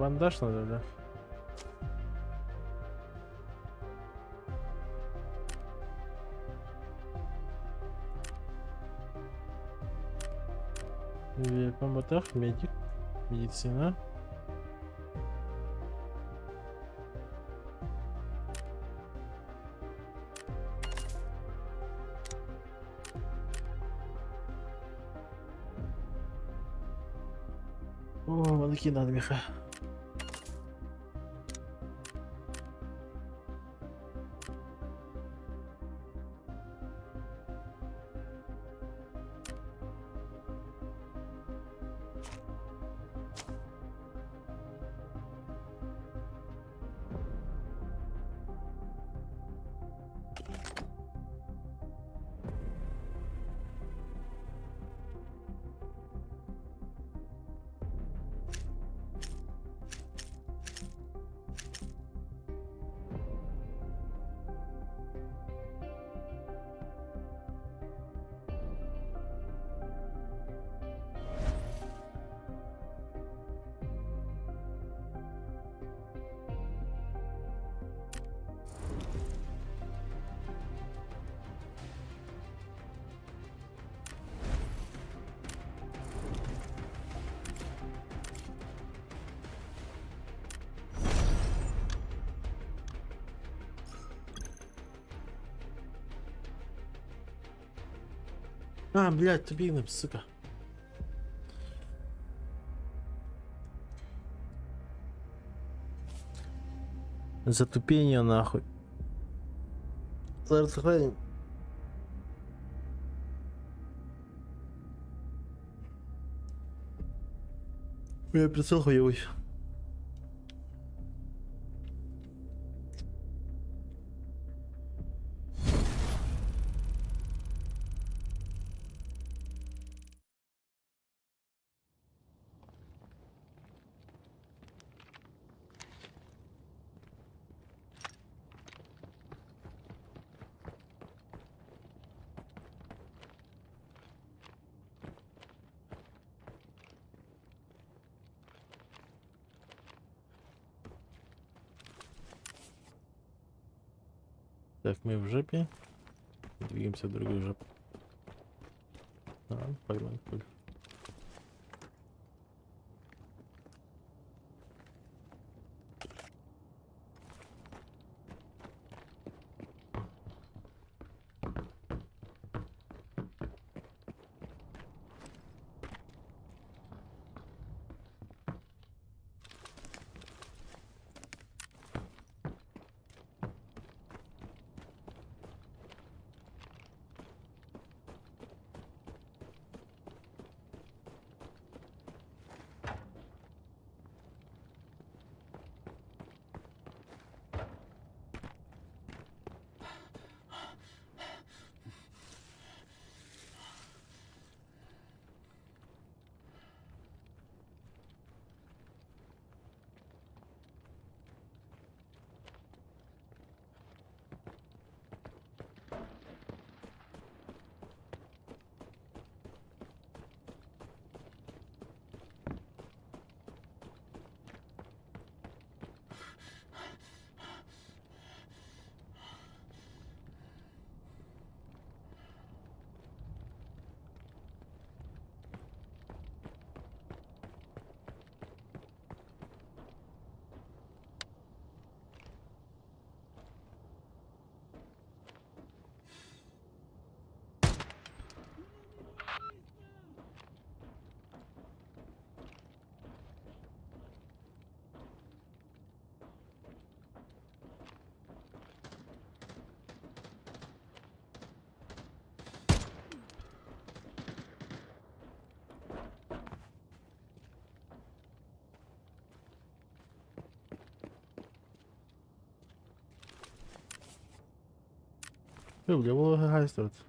бандаж надо, да? Помотав, медик, медицина. О, манекен надо, Миха. А, блядь, тупик, сука. Затупение нахуй. Зараз сохраним. Я прицел хуёвый. Так, мы в жопе. Двигаемся в другую жопу. А, погнали, погнали. Jo, det var heistert.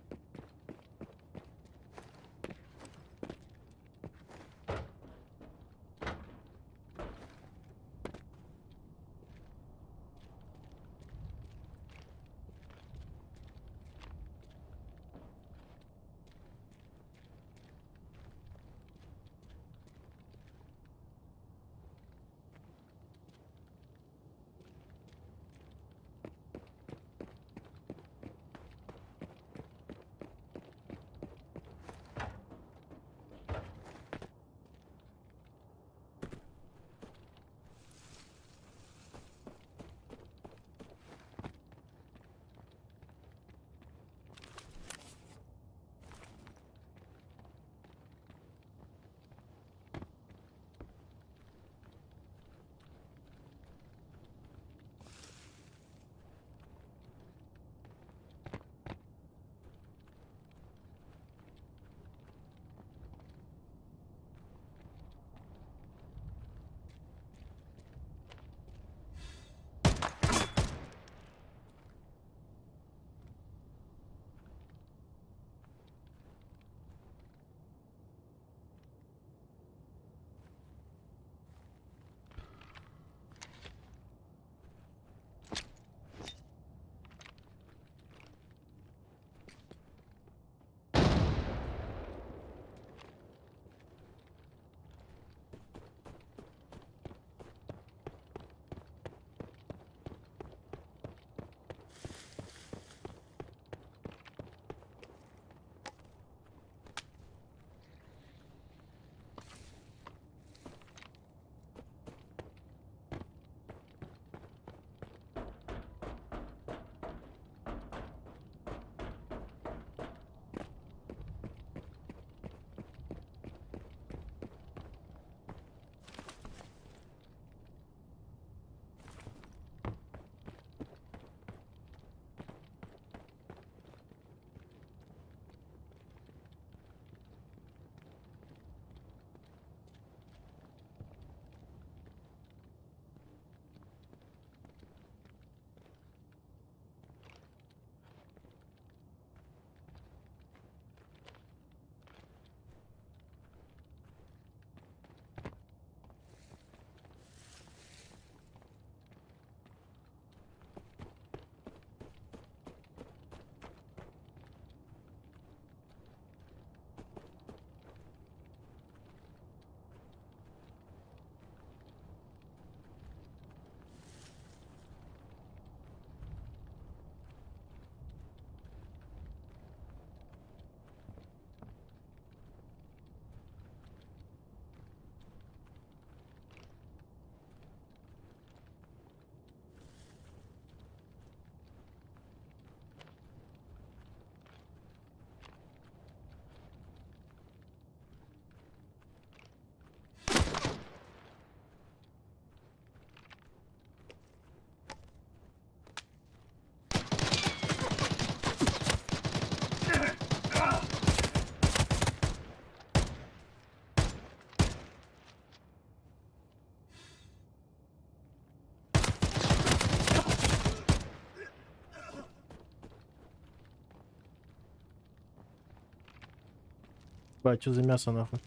Бать, что за мясо нахуй?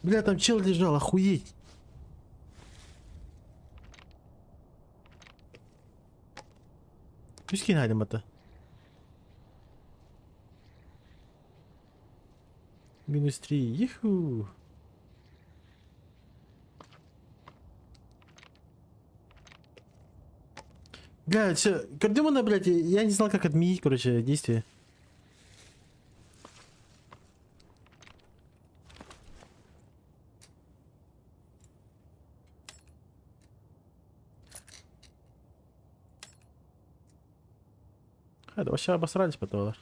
Бля, там чел лежал, охуеть. Пусть найдем это. -3, иху. Бля, все, Кардемона, блядь, я не знал, как отменить, короче, действие. Да вообще обосрались по того.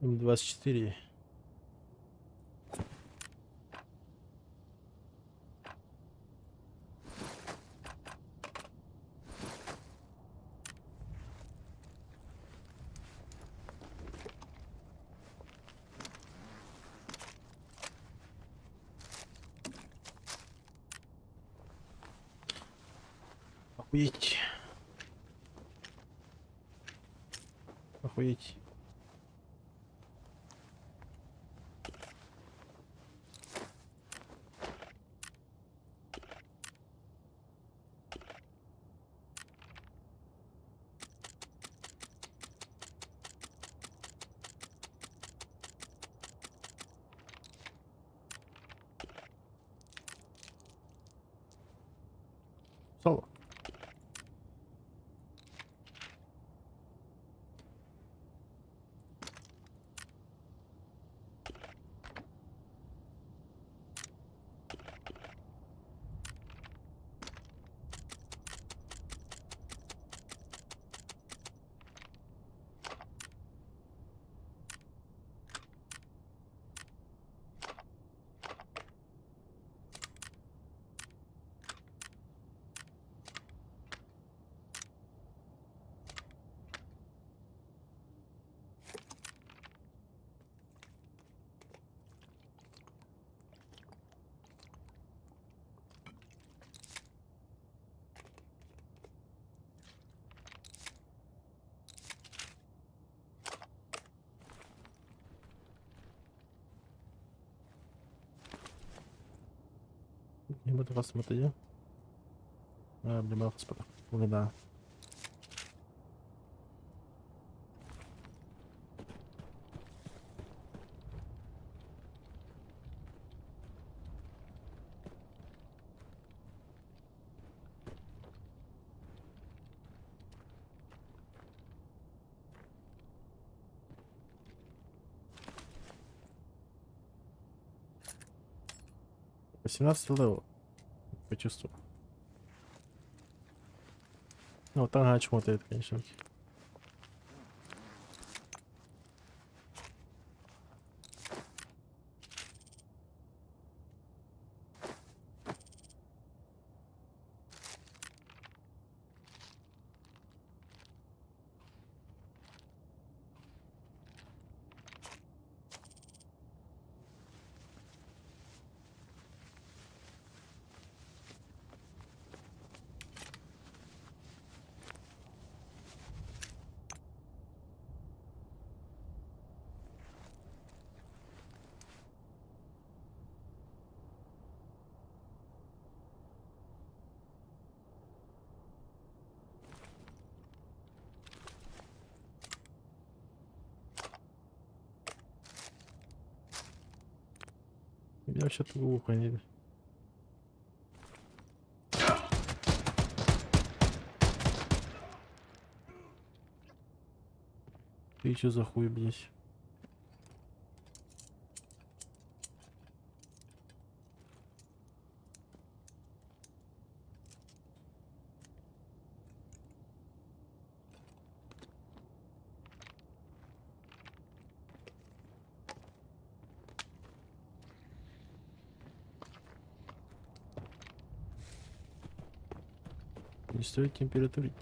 М24. Охуеть. Охуеть. Соло. Не буду вас смотреть. Блин, господа. Да. Восемнадцатый левел. Почувствовал. Ну, там смотрит, конечно. меня вообще глухо не... Ты чё за хуй, блядь? Не стоит температурить.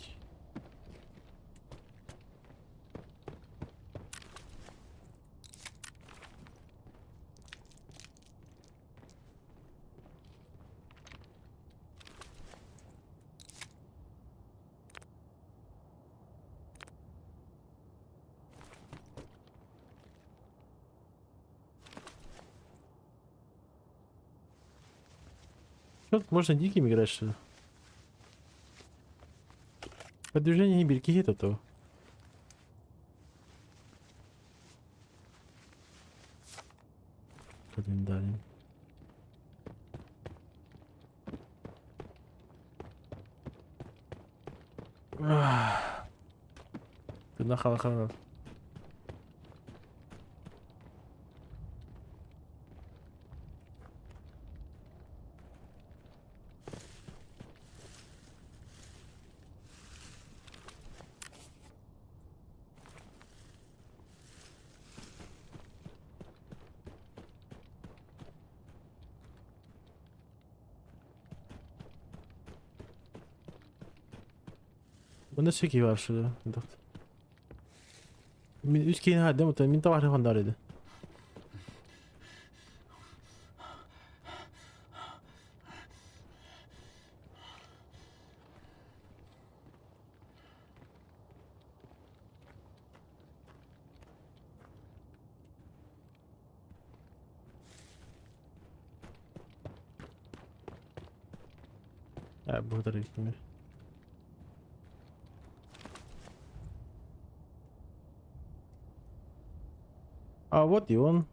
Что тут можно диким играть, что ли? Подвижение не бельки это то. Календарь. Ах. Ты нахал. Bu ne çekiyor var şurada? Üç kere hadi muhtemelen minta var falan dedi. Bu kadar ekmek. А вот и он.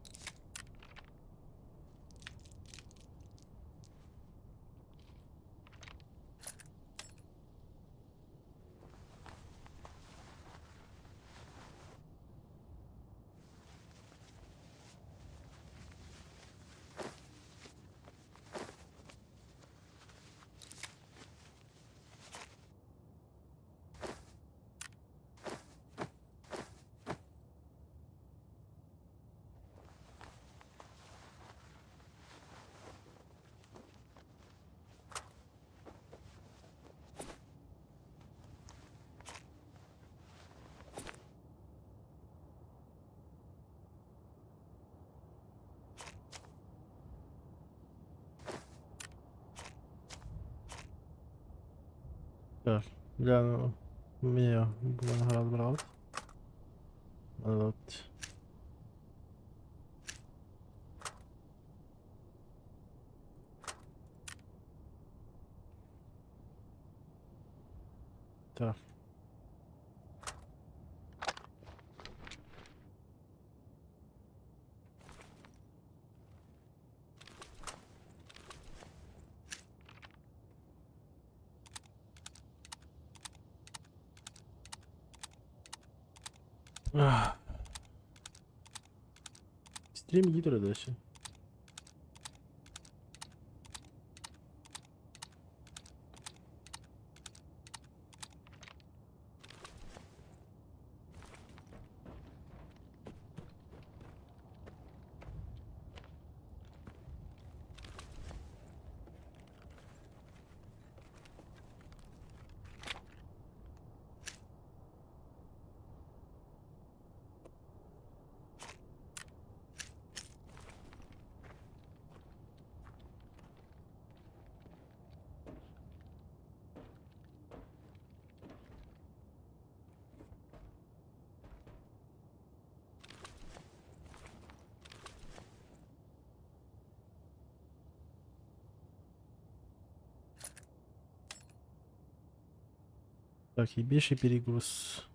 Так, гляну. Мне было разбрал. Вот. Так. Ах. Стрим гидро дальше. Так, ебейший перегруз.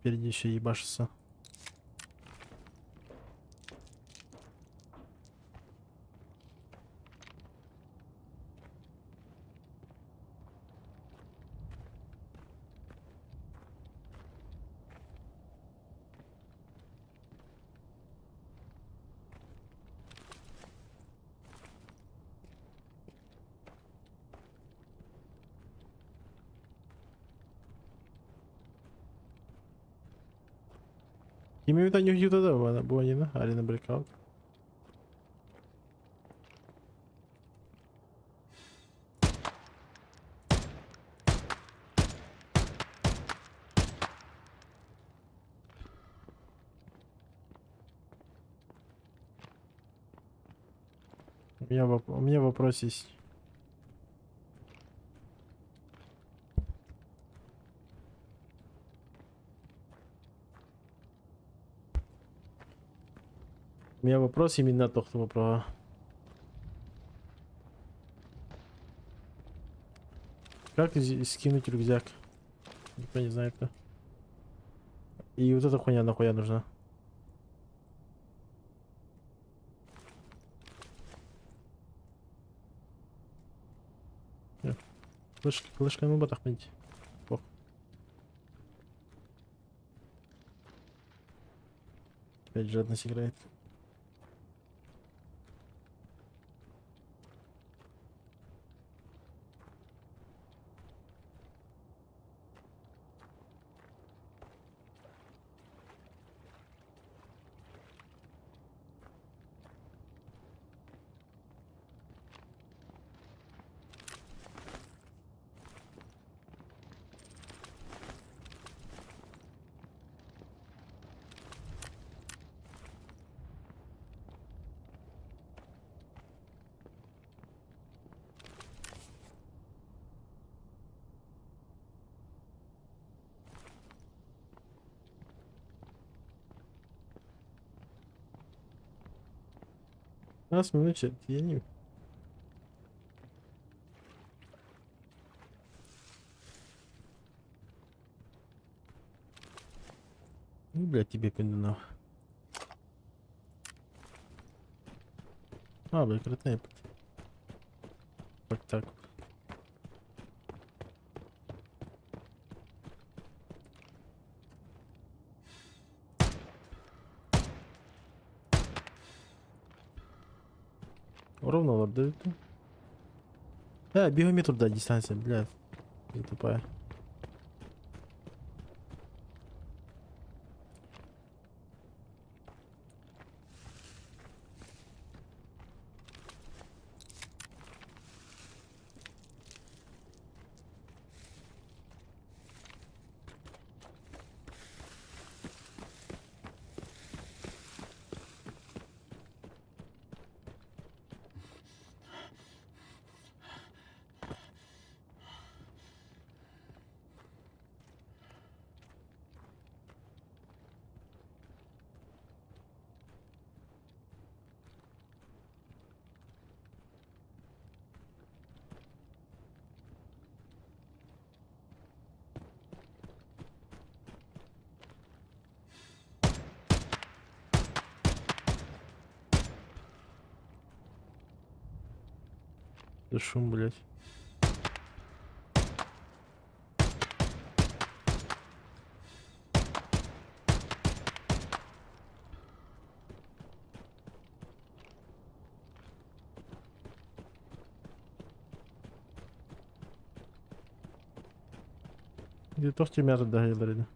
Спереди еще ебашится. Кім'я та нюхів тоді в мене, бо ні, алі на брейкаут. У меня вопрос есть. У меня вопрос именно то, кто про... Как скинуть рюкзак? Никто не знает, да? И вот эта хуйня нахуя нужна? Флешка на ботах пойти. Ох. Опять жадность играет. Нас минут, я не... Ну, блядь, тебе пиндунов. А, блядь, крутые. Вот так. Ровно лорд дают. Биометр, да, дистанция, блядь. Я тупая. Это шум, блядь. Где то в тебя да, я дарю.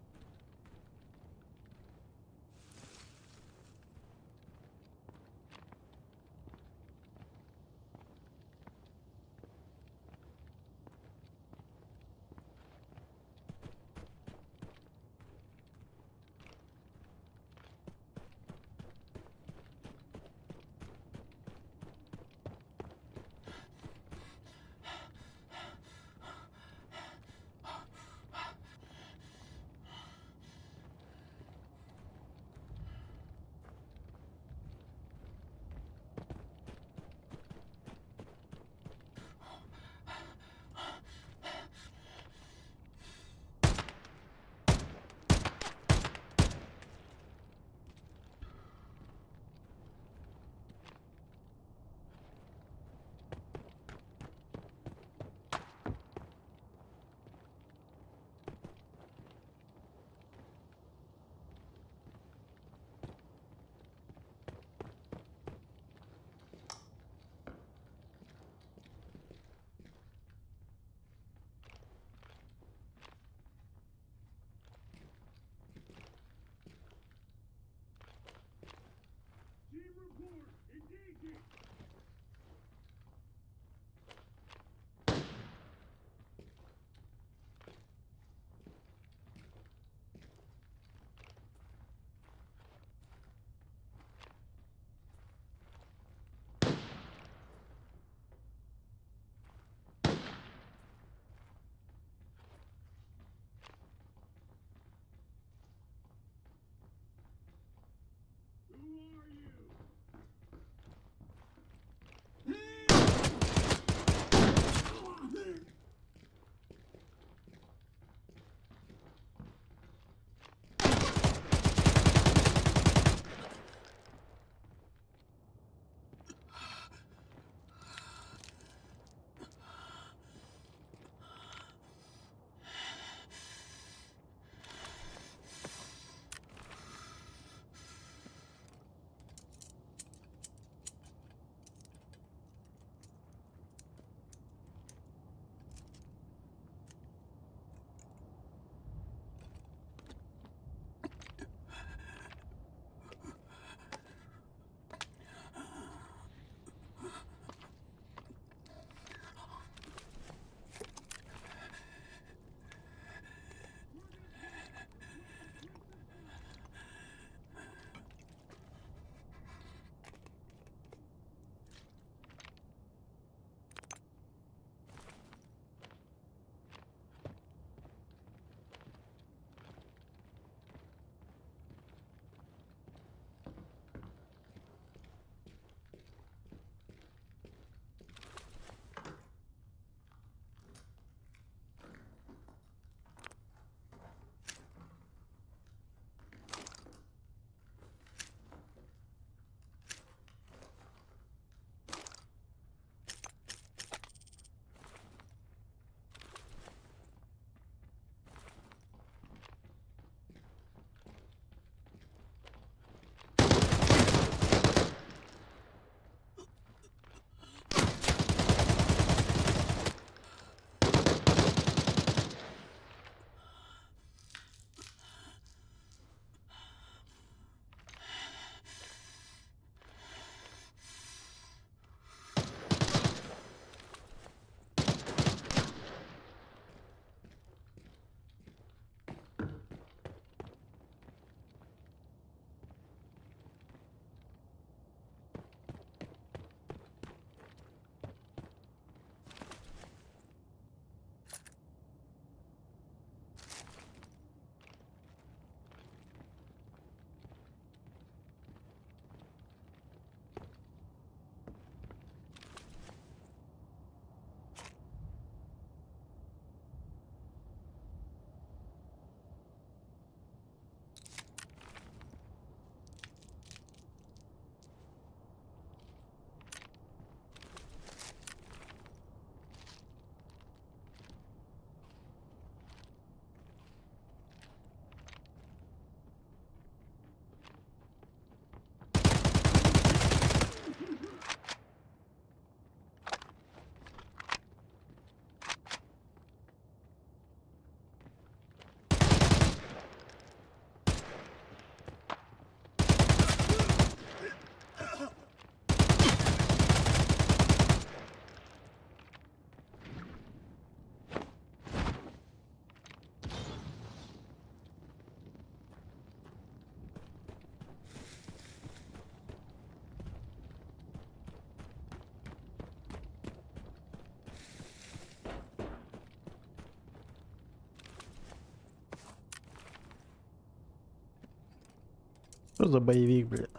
Что за боевик, блядь?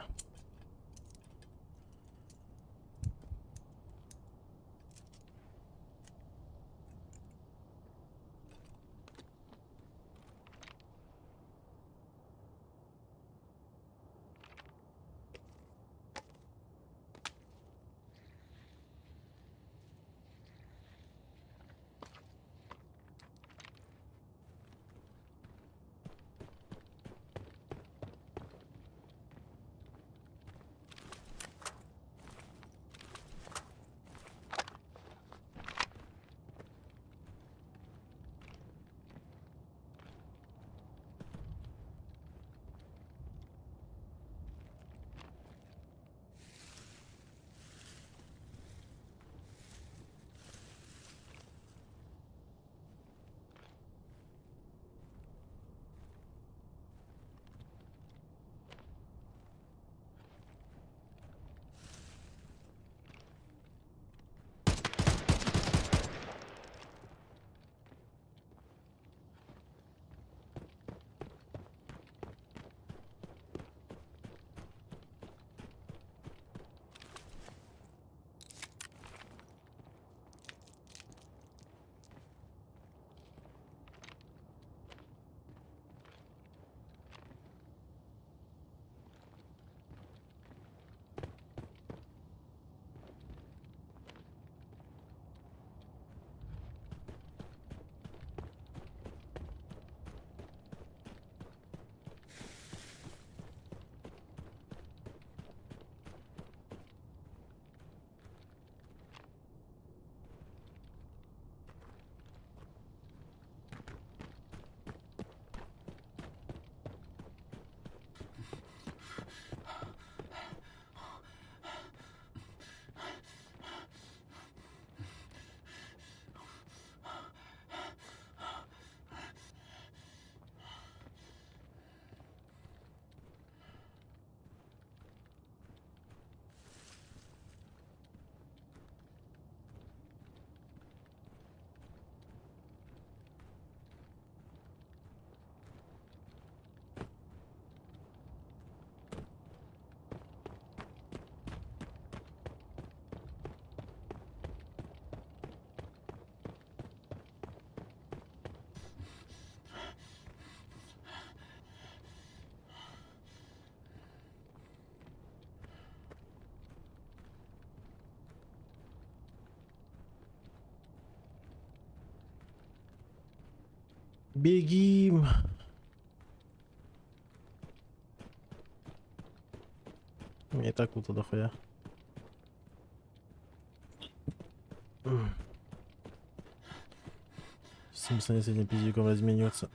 Бегим. Мне и так лута дохуя. Смысл не с этим пиздюком размениваться.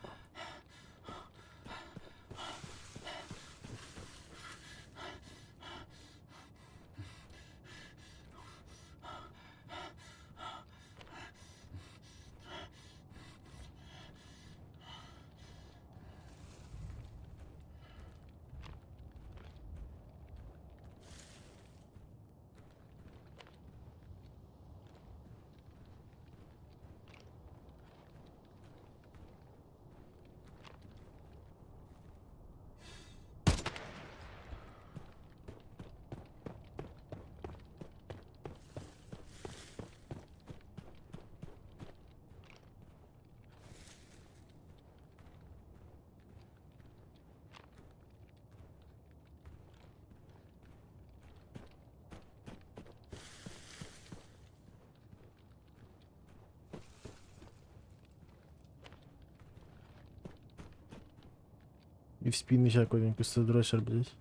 И в спину сейчас какой-нибудь дрочер, блядь.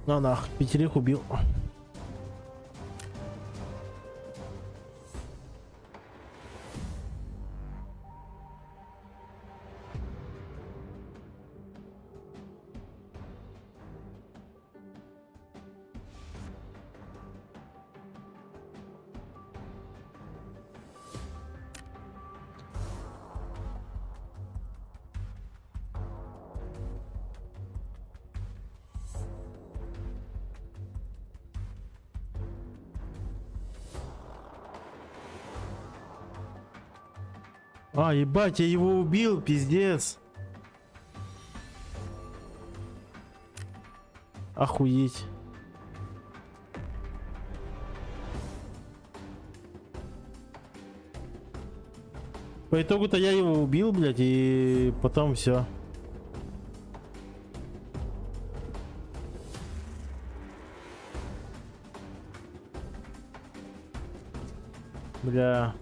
Ну нах, пятерых убил. А, ебать, я его убил, пиздец. Охуеть. По итогу-то я его убил, блядь, и потом все. Бля.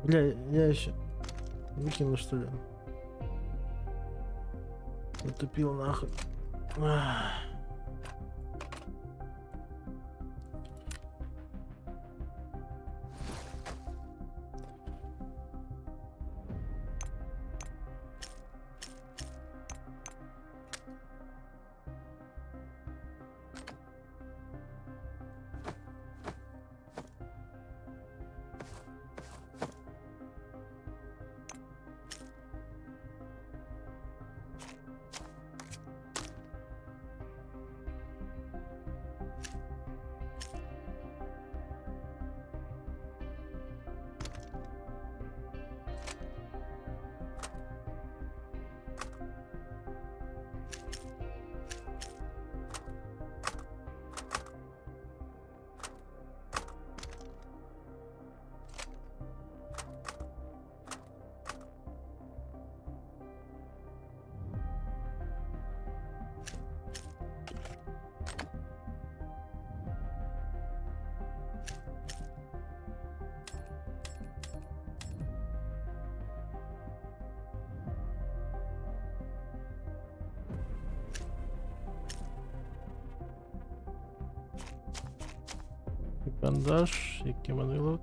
Бля, я еще выкинул, что ли? Утупил нахуй. Ах. Бандаж, який лот.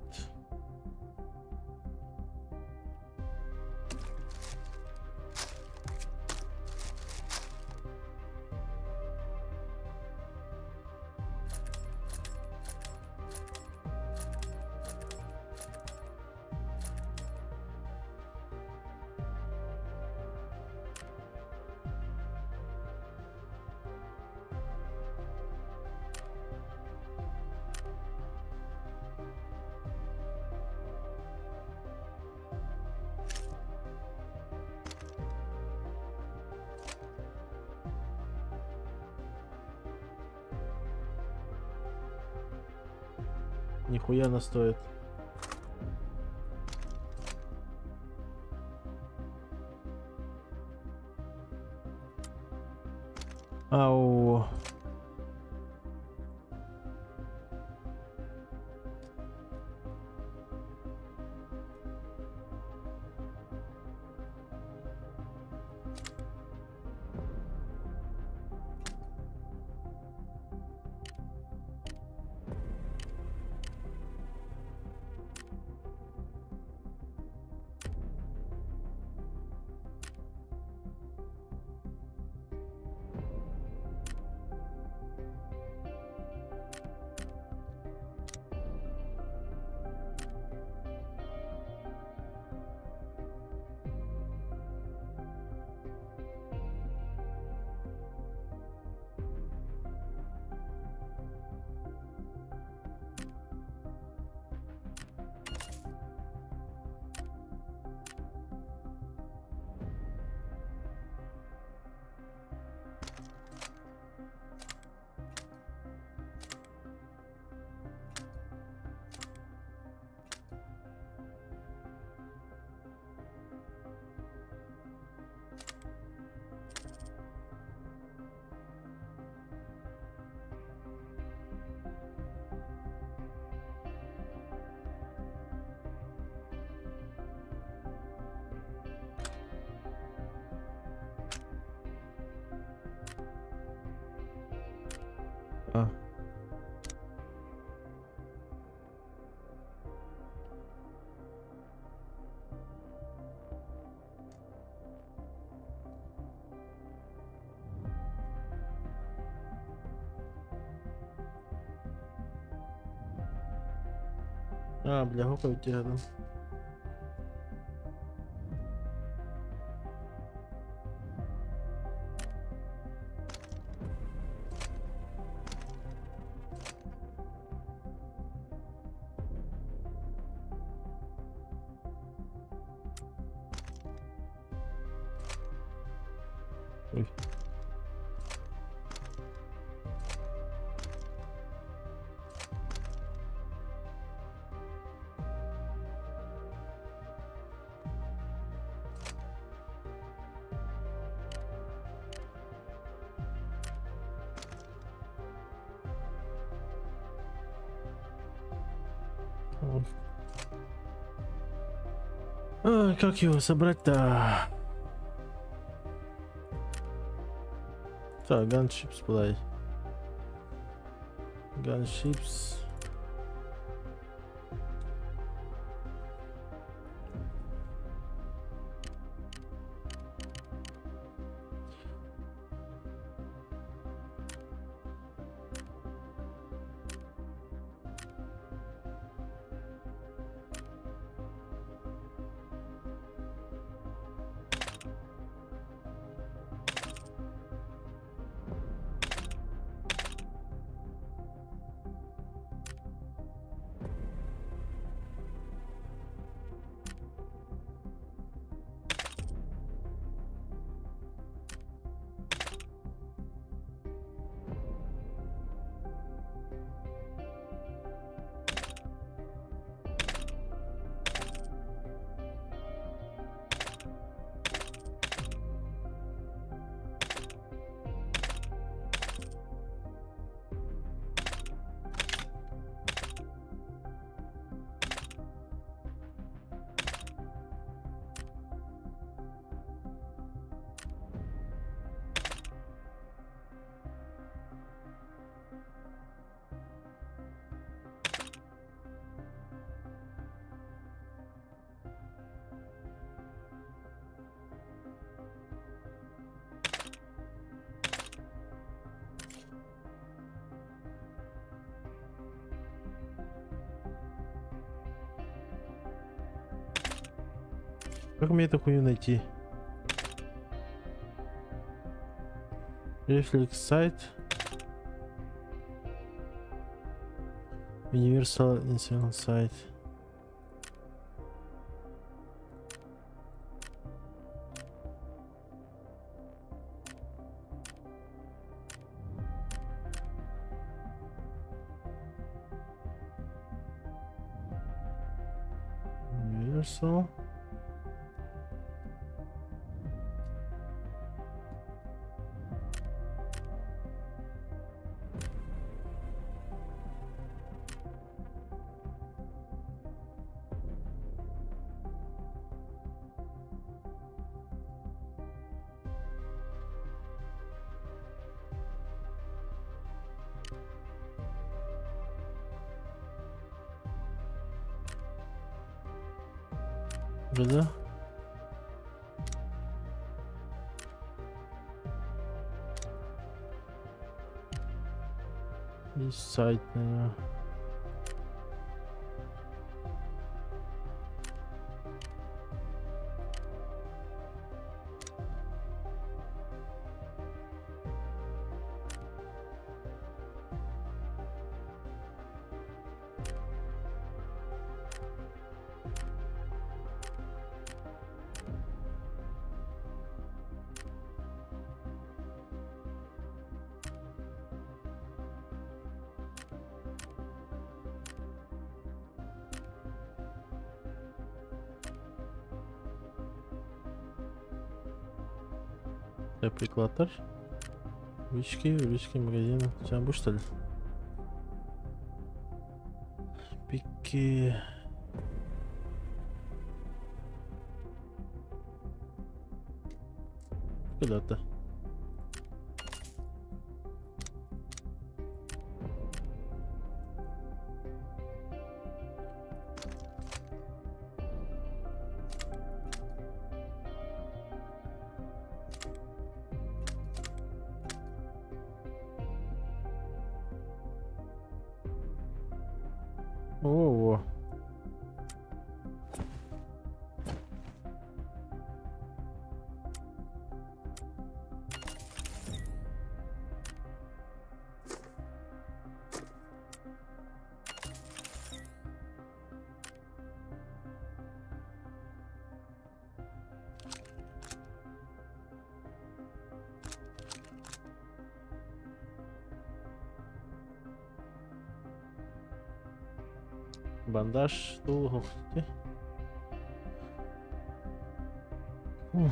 Нихуя она стоит. Ау. А, бля, гукають ті гадом. Ой. Ой. А, как его собрать-то? Так, Gunships play. Gunships. Как мне эту хуйню найти? Reflex Sight. Universal Instrument Sight. Universal. Да? И сайт, наверное. Репликатор. Ручки, магазин. Sen bu что ли? Пики. Куда-то. О-о-о. Бандаж довго. Ух.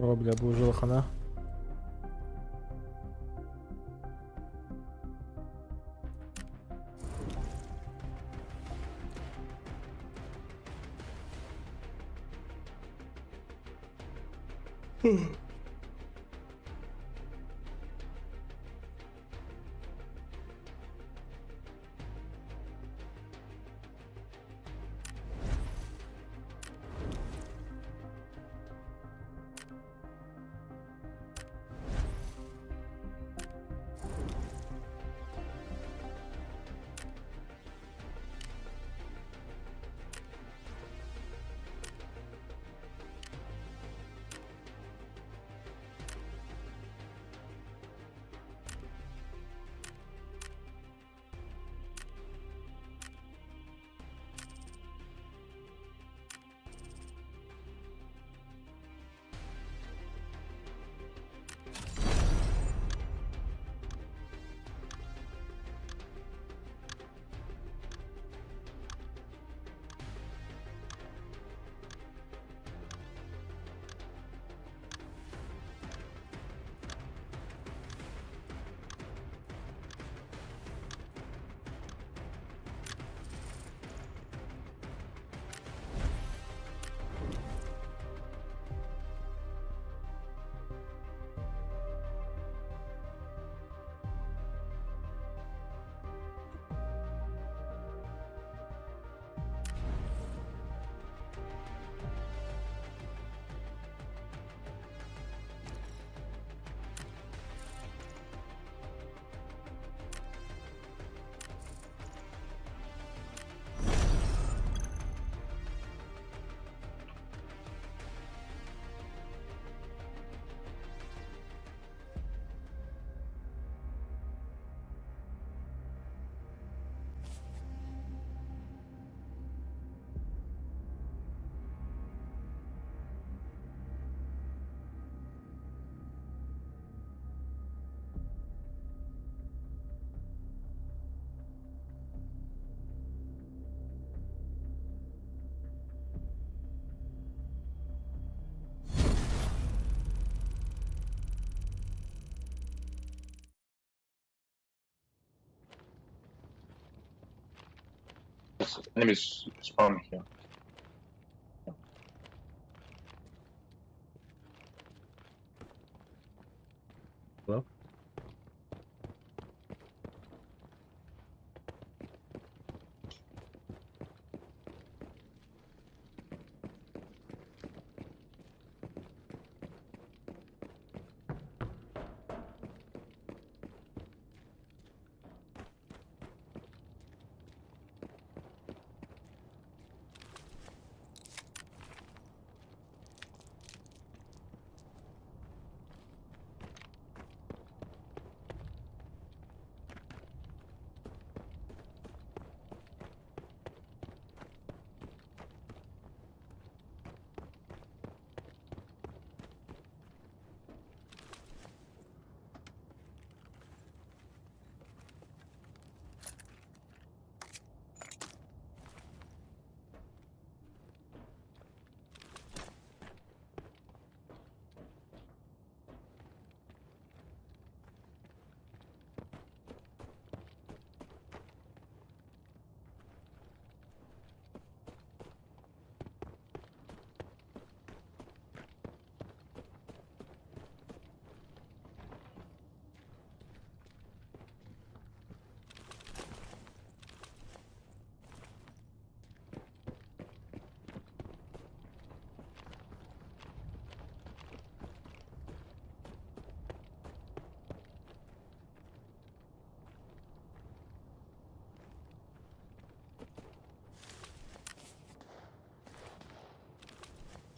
О, бля, був хана. enemies spawning here. Well,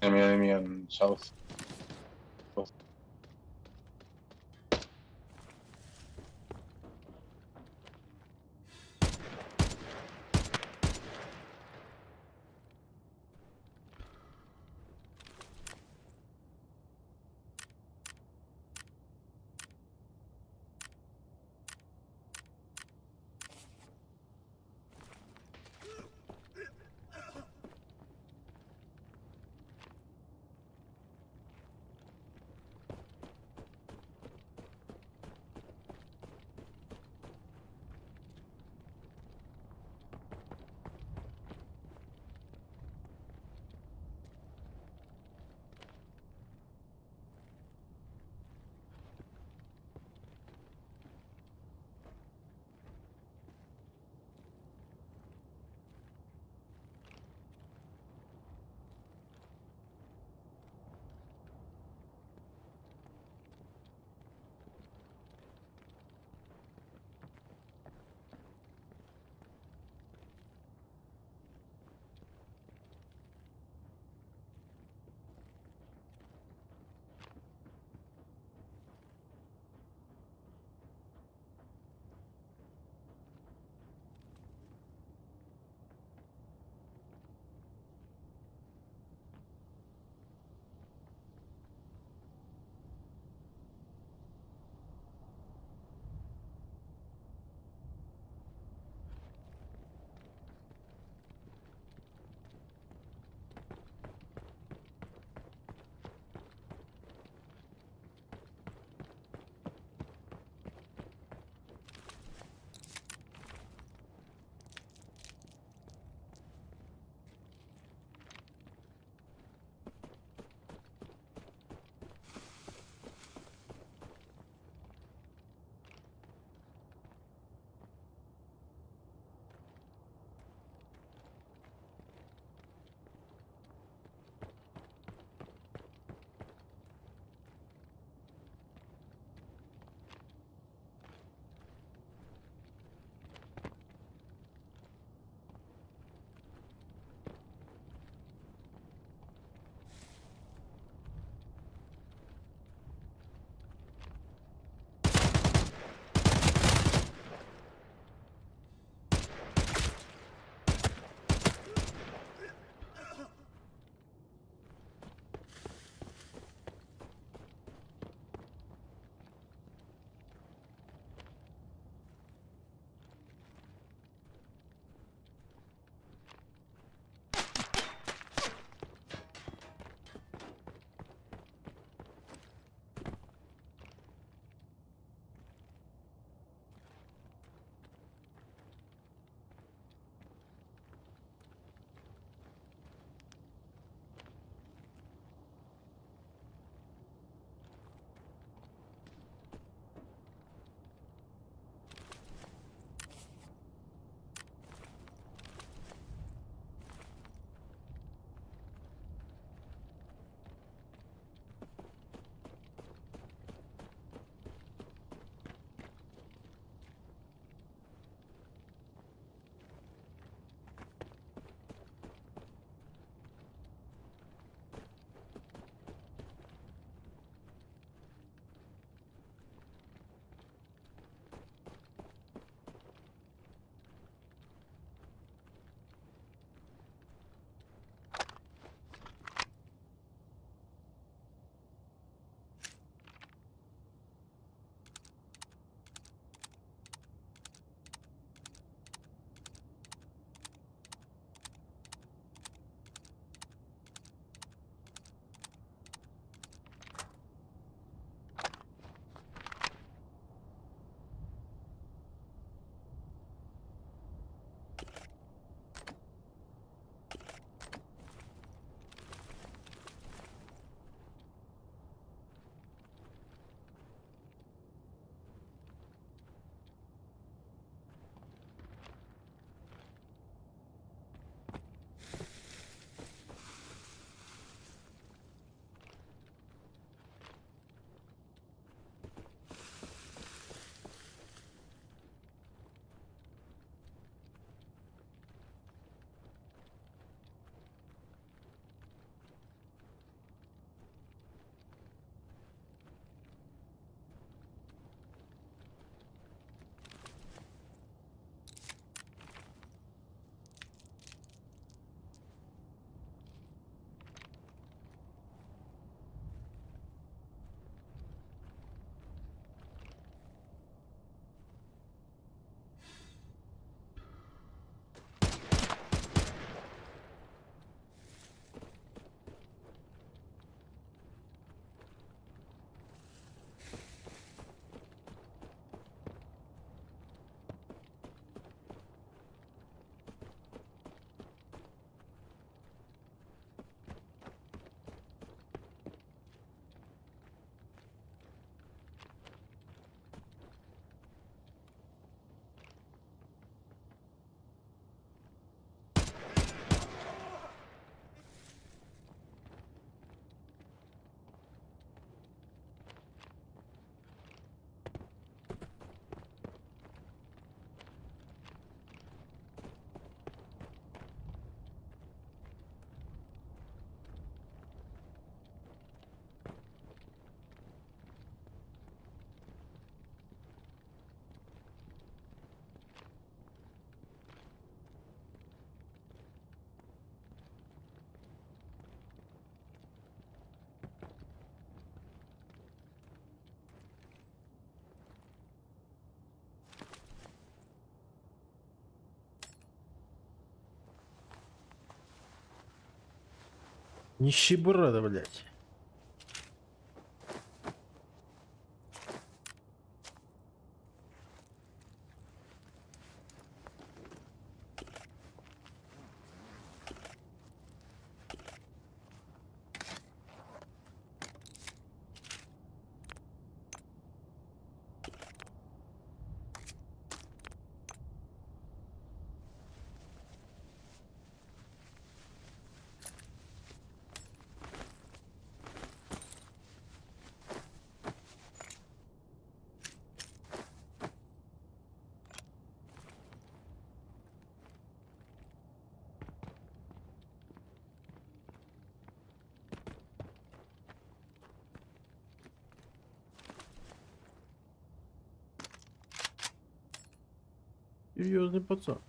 Enemy on south. Нищеброда, блядь. Серьезный пацан.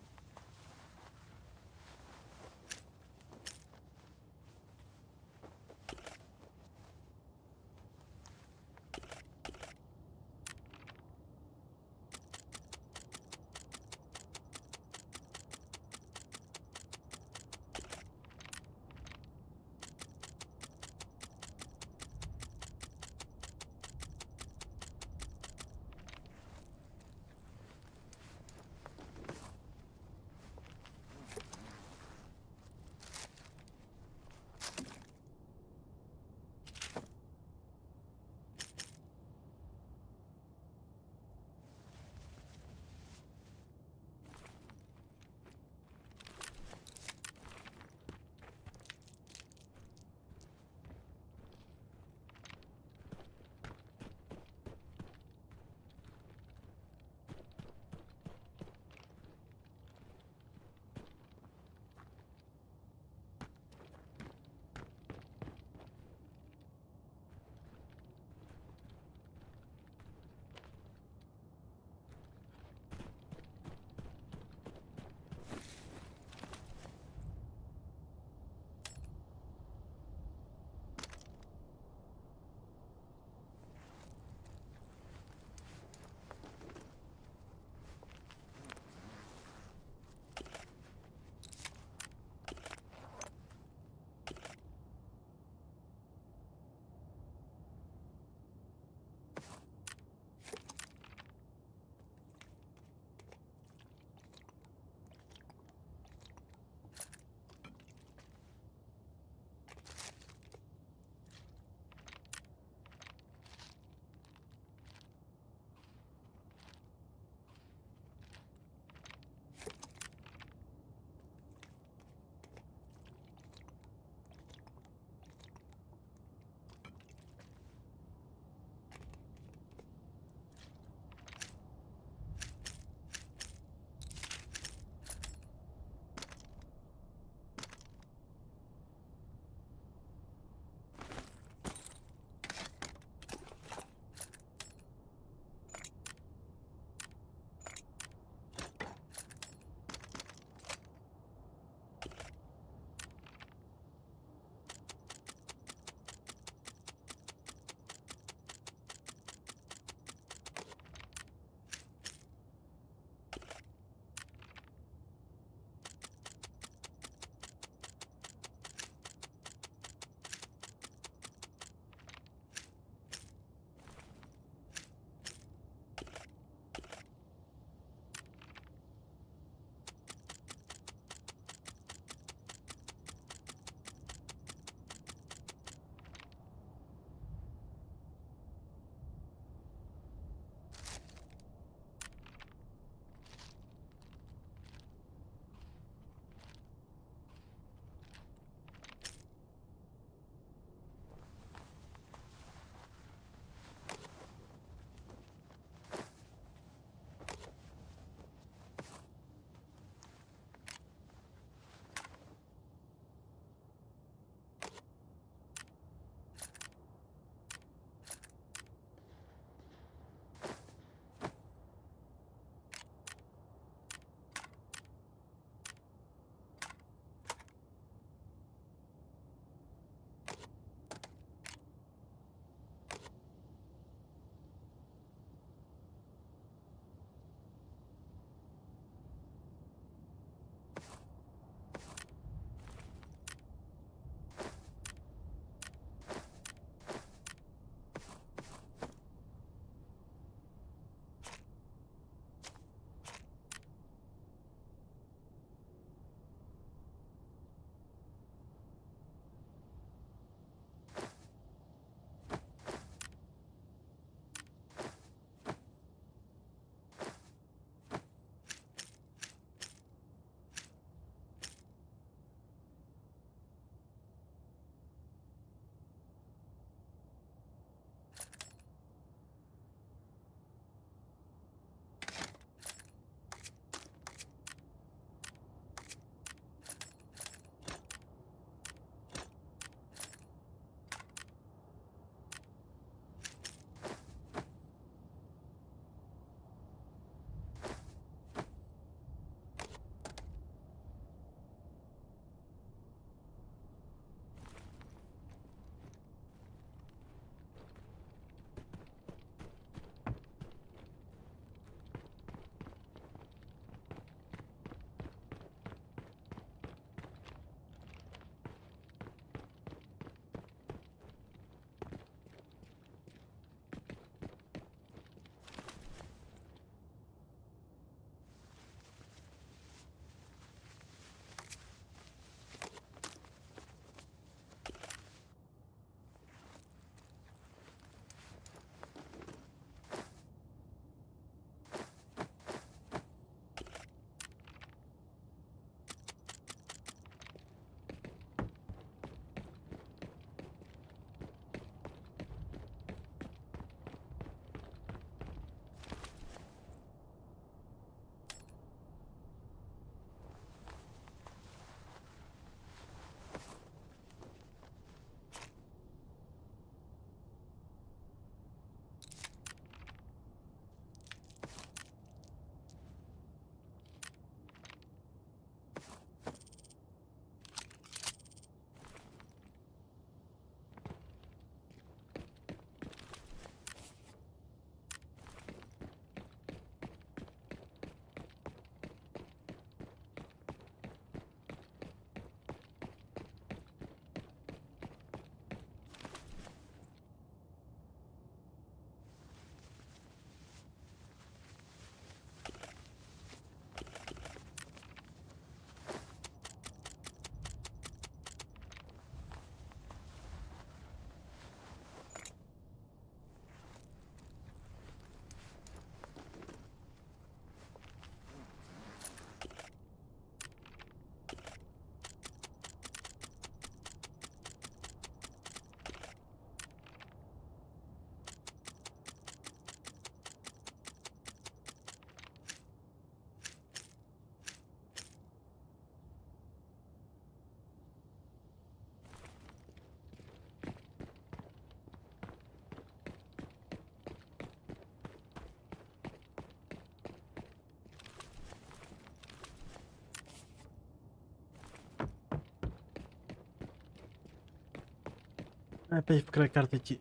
Опять в край карты идти.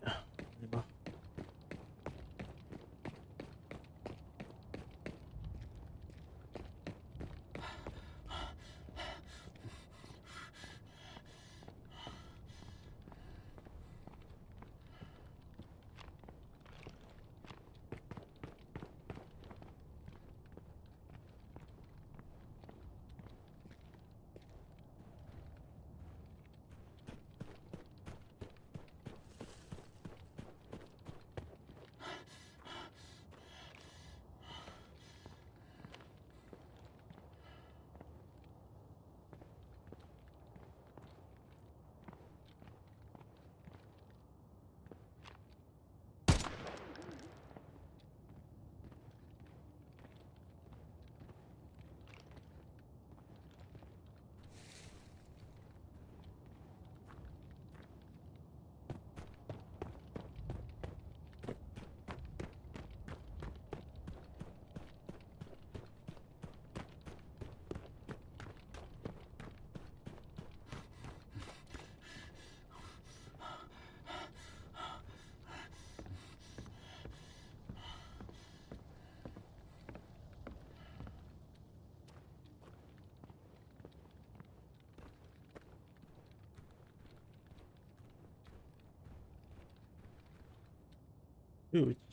Либо.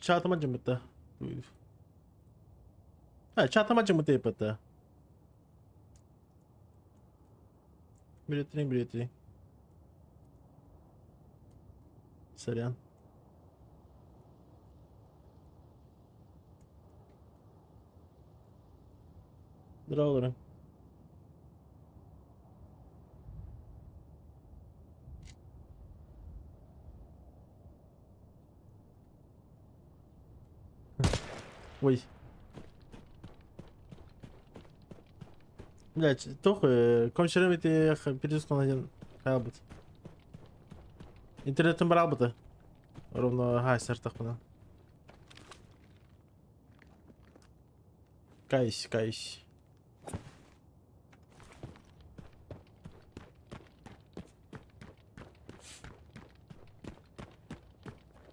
Çatımacı mı da? Ha, çatımacı mı da yapıtı? Biletini. Сорян. Здорово, Лорен. Ой. Блять, кончером эти передускал один хабит. Интернетом брал бы ты. Ровно гайсер так было. Кайсь.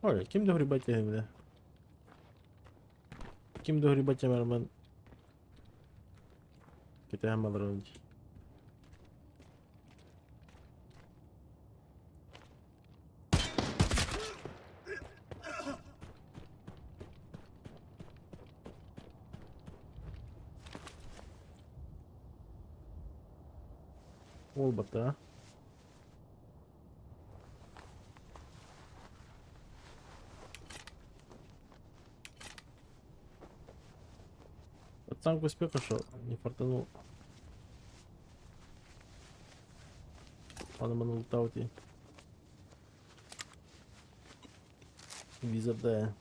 Ой, kim de hırbat yerimde. Kim de hırbat yemerim. Kita hem alır önce. Olmadı. Пацан к успеху шел, не фартанул. Он ему на лутауте. Виза, да.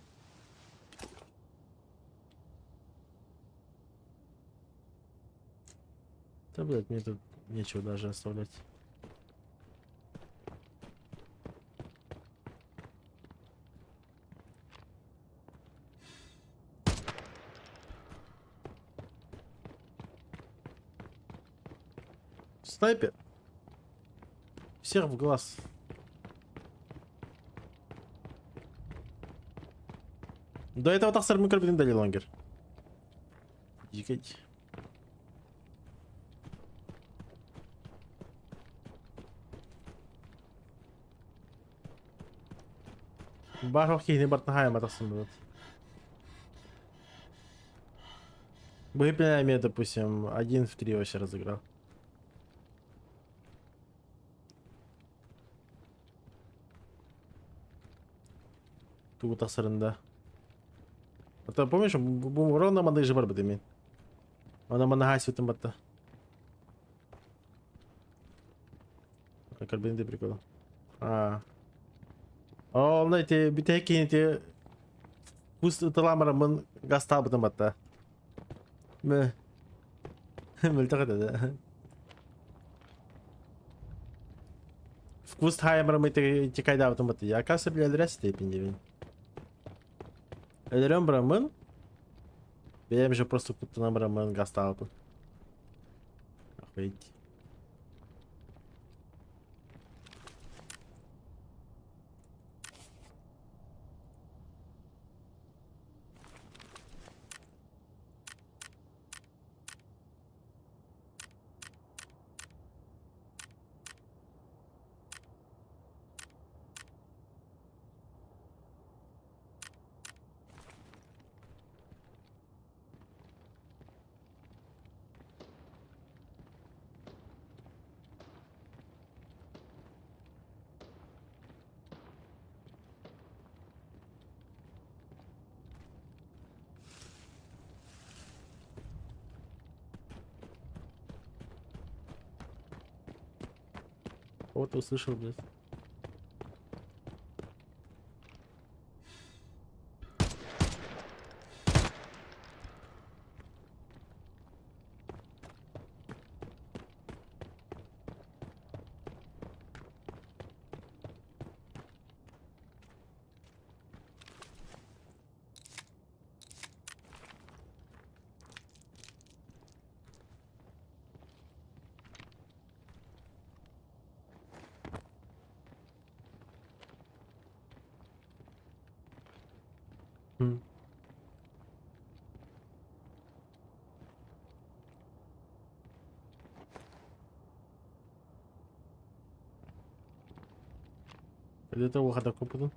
Да, блядь, мне тут нечего даже оставлять. Снайпер. Всех в глаз. До этого так сармы карбин дали лонгер. Дикать. Бахов хихни бартнахая матахсан будут. Выпиляем, допустим, 1 в 3 вообще разыграл. Ту тасырында. Это помнишь, ровно мандай же барбы дымин. Она манагай светом батта. Карбин де прикол. О, знаете, битеки эти пусть таламарамын гаста бутын батта. Мөлтөкөт да. Вкус хаймарам эти кайда бутын батта. Я кажется, блядь, ряд степени. Элерем брамын. Benim же просто кутuna брамын гаста бутын. Охуеть. Кого-то услышал, блядь. Хм. Где-то выхода купил.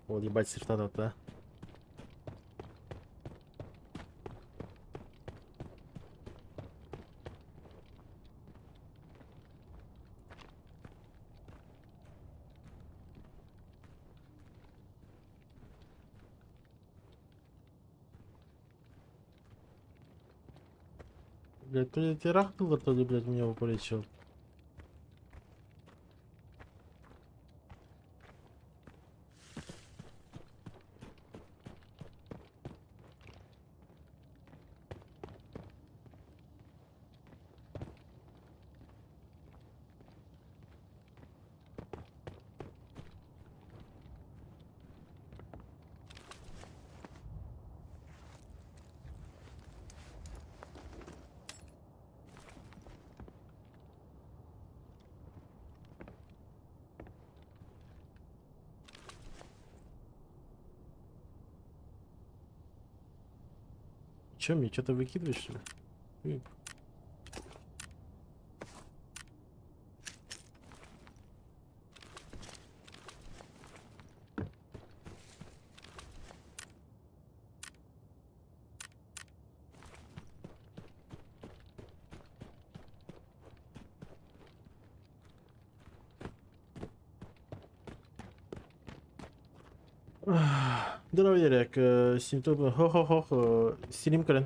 Вот ебать сертата, да. Блядь, то ли терахнуло, то ли, блядь, меня упоречил. Че, мне что-то выкидываешь, что ли? Ой. Здорово, Ярик. Симптомы. Хо-хо-хо. Стрим Карен.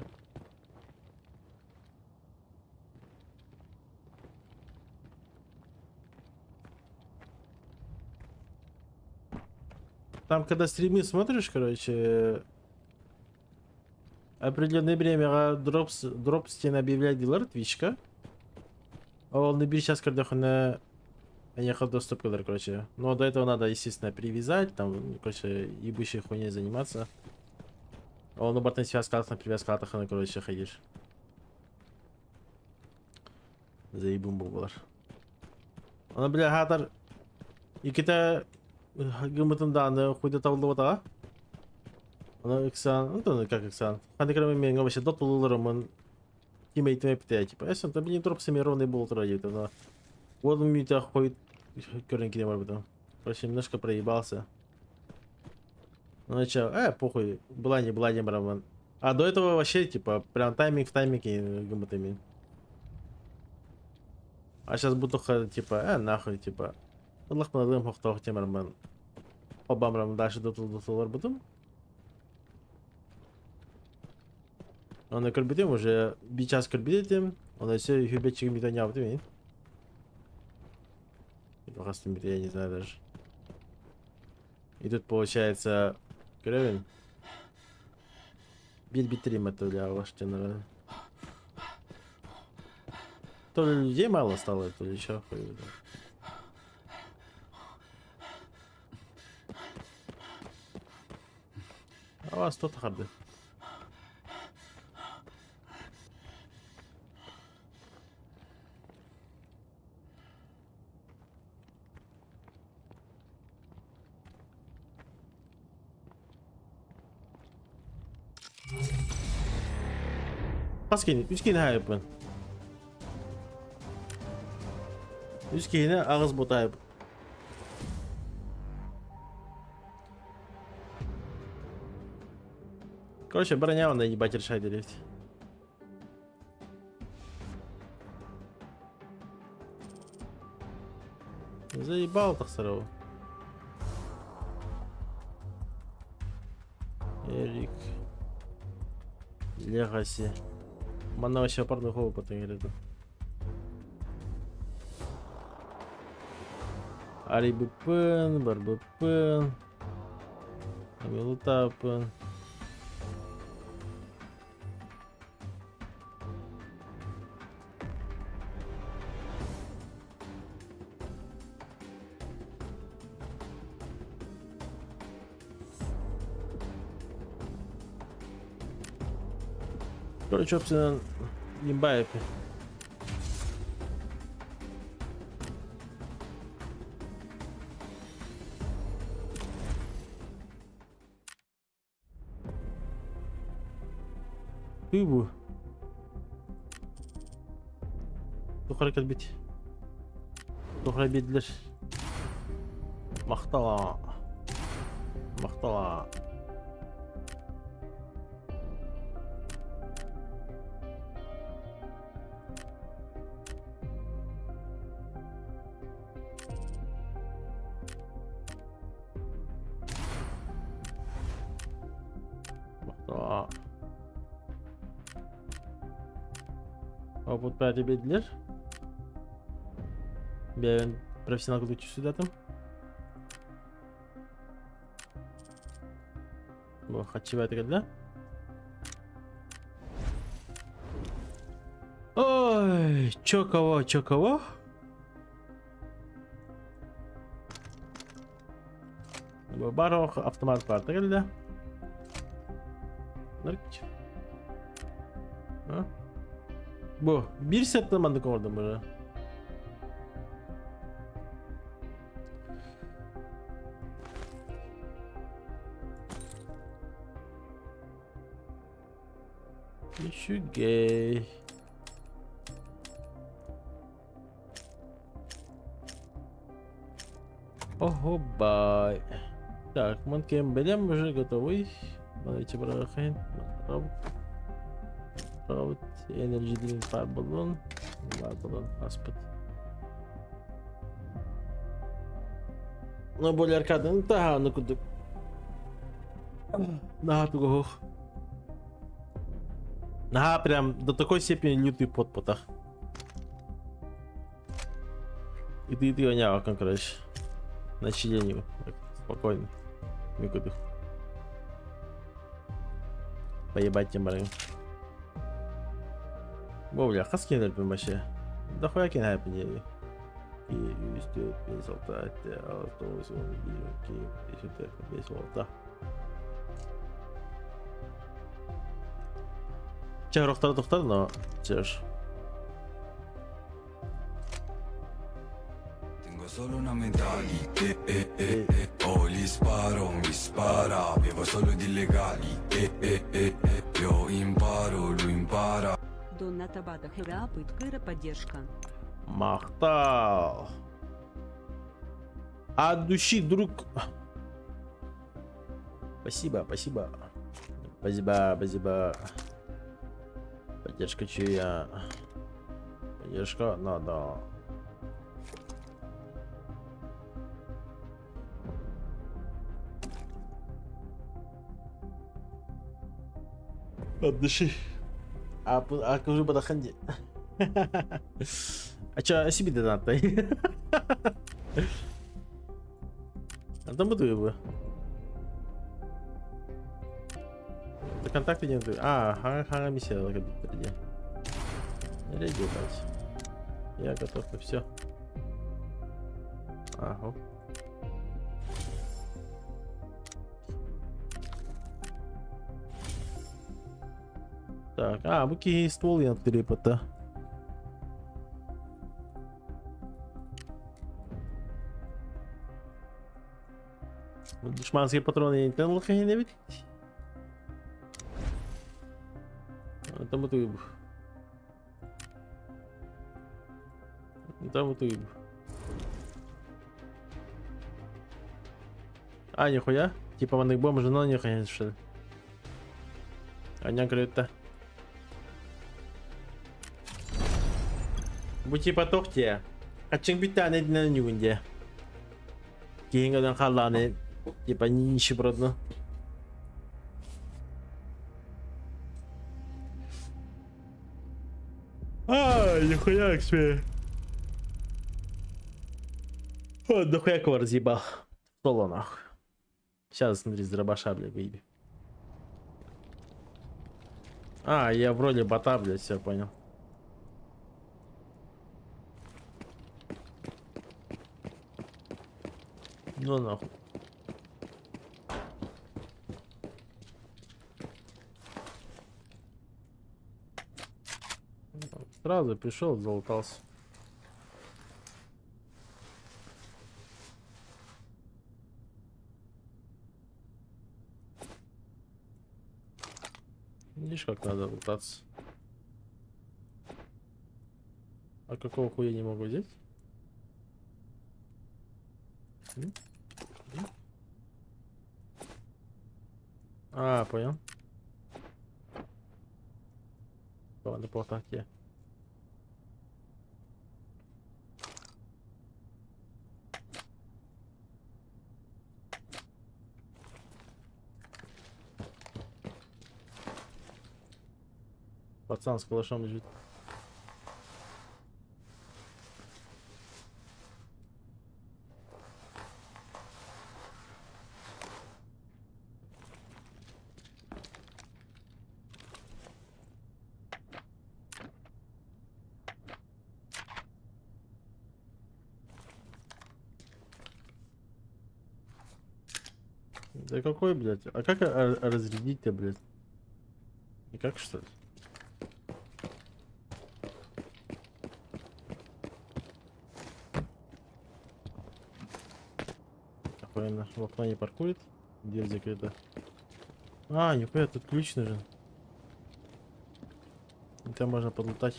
Там, когда стримы смотришь, короче, определенное время дроп стен объявляет дилар твичка. А он не бери сейчас, когда они доступ кылар, короче. Но до этого надо, естественно, привязать, там, короче, ебущей хуйней заниматься. А он обратно связка, на привязках, короче, ходишь. Заебум булар. Она, бля, хатар. И кита гымытын даны хуйда табылды бота. Она Иксан, ну то как Иксан. Ханды кроме меня вообще дот буларымын. Тимейтime питая, типа. Я сам там не дропсами ровный был тратить, но вот он меня ходит кёрненький не может быть. Короче, немножко проебался. Ну начал, похуй, была не браман. А до этого вообще, типа, прям тайминг в тайминге гымытами. А сейчас буду типа, нахуй, типа. Аллах мадам хохтох темарман. Обамрам дальше дотулар бутум. Он на корбитем уже бичас корбитем. Он все хюбетчик митаня в теми. Я не знаю даже. И тут получается Кревин. Бит-битрим это для ваш наверное. То ли людей мало стало, то ли еще хуй. А у вас тут харды. Паскин, үскені хайыппын. Үскені ағыз ботайып. Короче, броня он ебать решает делить. Заебал так сразу. Эрик. Легаси. Мана вообще парный голову потом говорит. Арибыпын, барбыпын. Амилутапын. Короче, опция нимбаев. Ты bu. Çok hareket bit. Çok hareket edilir. Mahtala. Mahtala. Mahtala. Опыт edilir. Ben profesyonel kılıççısı zaten. Bu хачивать geldi. Ой, чё кого? Bu Barok avtomat parta geldi. Nerede? Ha? Bu bir setlemandık orada buraya. Şu gay. Ого, бай. Так, манкем белем уже готовый. Давайте брахаем. Робот, energy drink, fire balloon, aspet. Но более аркадный, да, ну куда? На туго. На прям до такой степени лютый подпотах. И ты гонял, как короче. На члене. Спокойно. Никуда. Поебать тем барем. Бля, хаски не любим вообще. Да хуя кен хайпен. И üstü bir salta etti. Ağustos 12 eşittir 5 volta. Çağrıkları doktor no. Çağır. Tengo solo una mentali, oh gli sparo, mi spara, vivo solo di illegali, io imparo, lui impara. Дон на табатах и пытка поддержка. Махтал. От души, друг. Спасибо. Поддержка чья? Поддержка надо. От души. А уже подоханди. А чё, о себе донаттай? А там буду его. Да контакты не даю. А, хара миссия логобит впереди. Реди, блядь. Я готов, и все. Ага. Так, буки ствол я трепота. Душманские патроны не тянул, не ведь? Там это выбух. Там это выбух. Нихуя? Типа манных бомб жена нихуя что ли? Крыто. Bu tip atok diye. Açın bir tane dinleniyor diye. Giyin kalanı типа нищебродно. Нихуя к себе. О, нахуя кого разъебал. Соло нахуй. Сейчас, смотри, с дробаша, блядь, выеби. А, я в роли бота, блядь, все понял. Ну нахуй. Сразу пришел, залутался. Видишь, как надо лутаться. А какого хуя не могу взять? М? М? А, понял. Ладно, по атаке. Пацан с калашом лежит. Да какой, блядь? А как разрядить-то, блядь? Никак, что ли? Охуенно. В окно не паркует. Дверь закрыта. А, нихуя, тут ключ нужен. И там можно подлутать.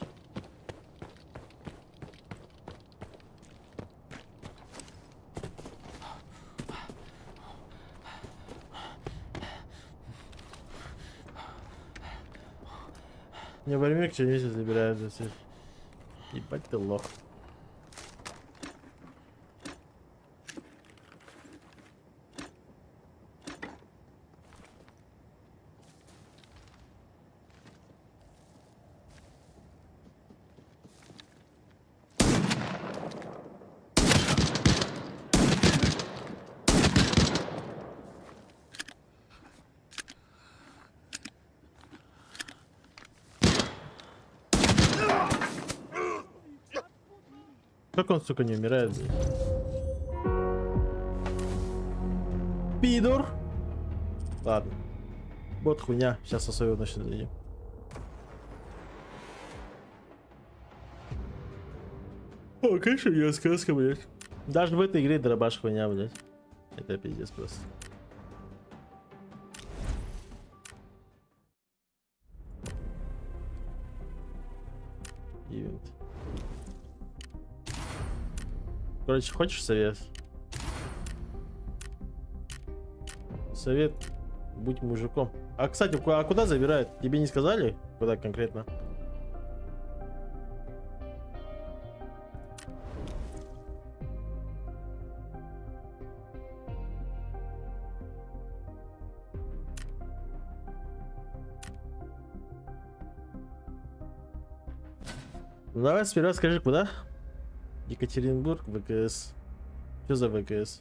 Не время к чернице забирают за все. Ебать ты лох. Как он, сука, не умирает, блядь? Пидор! Ладно. Вот хуйня. Сейчас особенно начнет зайти. О, конечно, у меня сказка, блядь. Даже в этой игре дробаш хуйня, блядь. Это пиздец просто. Ивент. Короче, хочешь совет? Совет, будь мужиком. А, кстати, а куда забирают? Тебе не сказали? Куда конкретно? Ну, давай сперва скажи, куда? Екатеринбург, ВКС. Что за ВКС?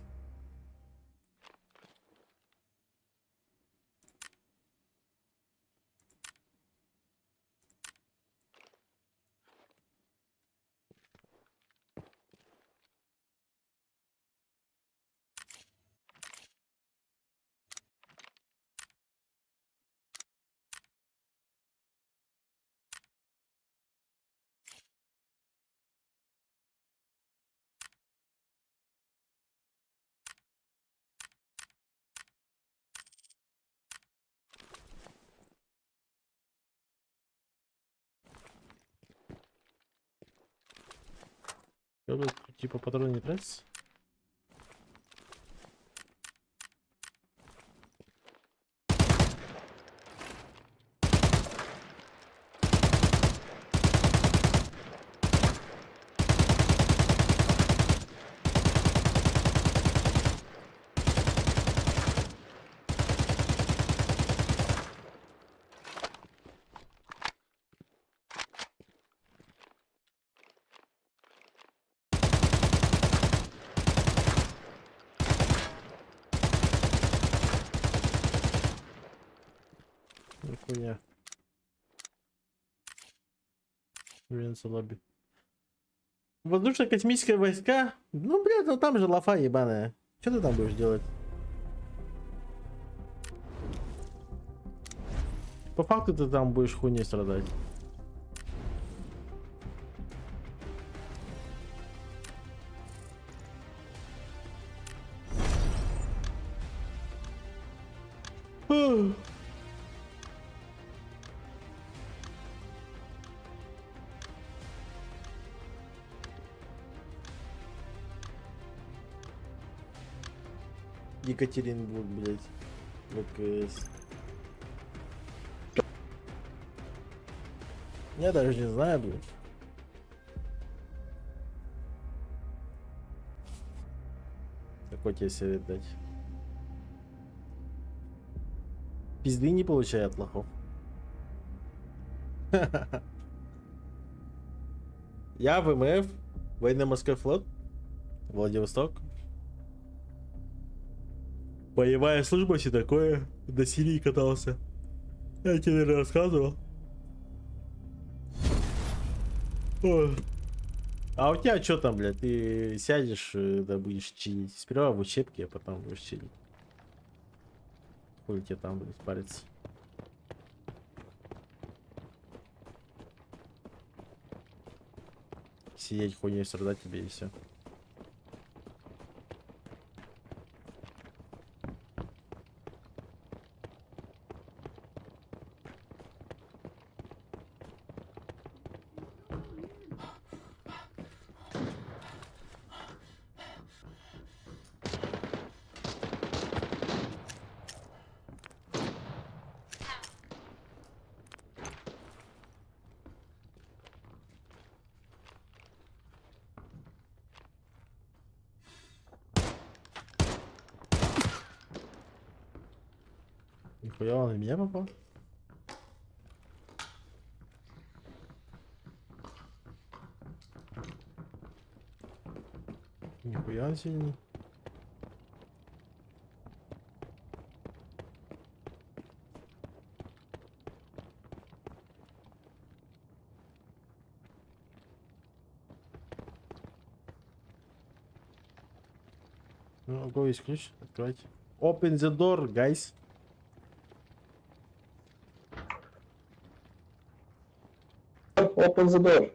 Типа патроны не тратятся? хуйня. Винса лобби. Воздушно-космические войска? Ну, блядь, ну там же лафа ебаная. Что ты там будешь делать? По факту ты там будешь хуйней страдать. Фух. Екатеринбург, блядь. ВКС. Я даже не знаю, блядь. Какой тебе совет дать? Пизды не получай от лохов. Я ВМФ, военно-морской флот, Владивосток. Боевая служба, все такое. До Сирии катался. Я тебе, наверное, рассказывал. Ой. А у тебя что там, блядь? Ты сядешь, да будешь чилить. Сперва в учебке, а потом будешь чилить. Хуй тебе там, блядь, париться. Сидеть хуйней страдать тебе и все. Нихуя он в меня попал? Нихуя он сильный. Ну, у кого есть ключ? Открывайте. Open the door, guys. Open the door.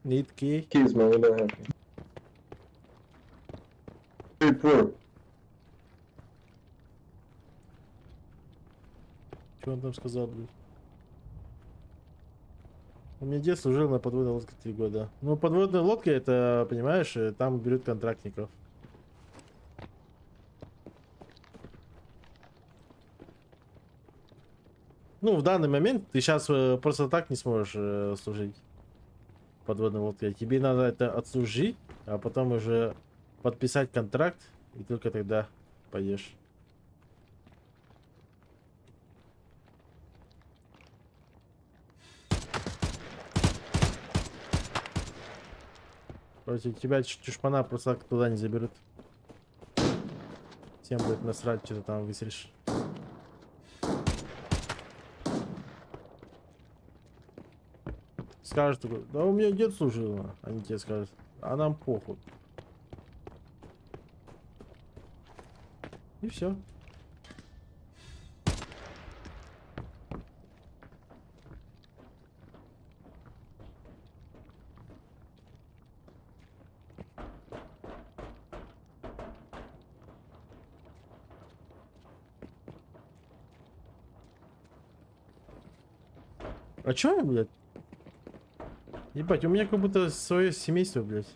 Need key. Keys, man, we don't have. Very poor. Что он там сказал, блядь? У меня дед служил на подводной лодке 3 года. Ну, подводная лодка, это, понимаешь, там берут контрактников. Ну, в данный момент ты сейчас просто так не сможешь служить в подводной лодке. Тебе надо это отслужить, а потом уже подписать контракт, и только тогда пойдешь. Короче, тебя чушпана просто так туда не заберут. Всем будет насрать, что ты там высрешь. Скажет такой, да у меня дед служил, они тебе скажут, а нам похуй. И все. А чё я, блядь? Ебать, у меня как будто свое семейство, блядь.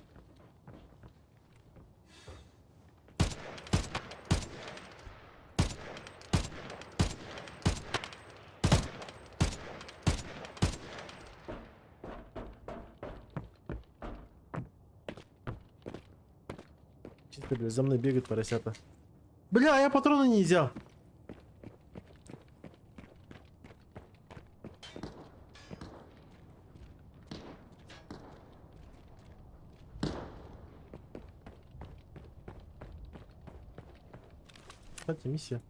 Чисто, блядь, за мной бегают поросята. Бля, я патроны не взял. Кстати, миссия.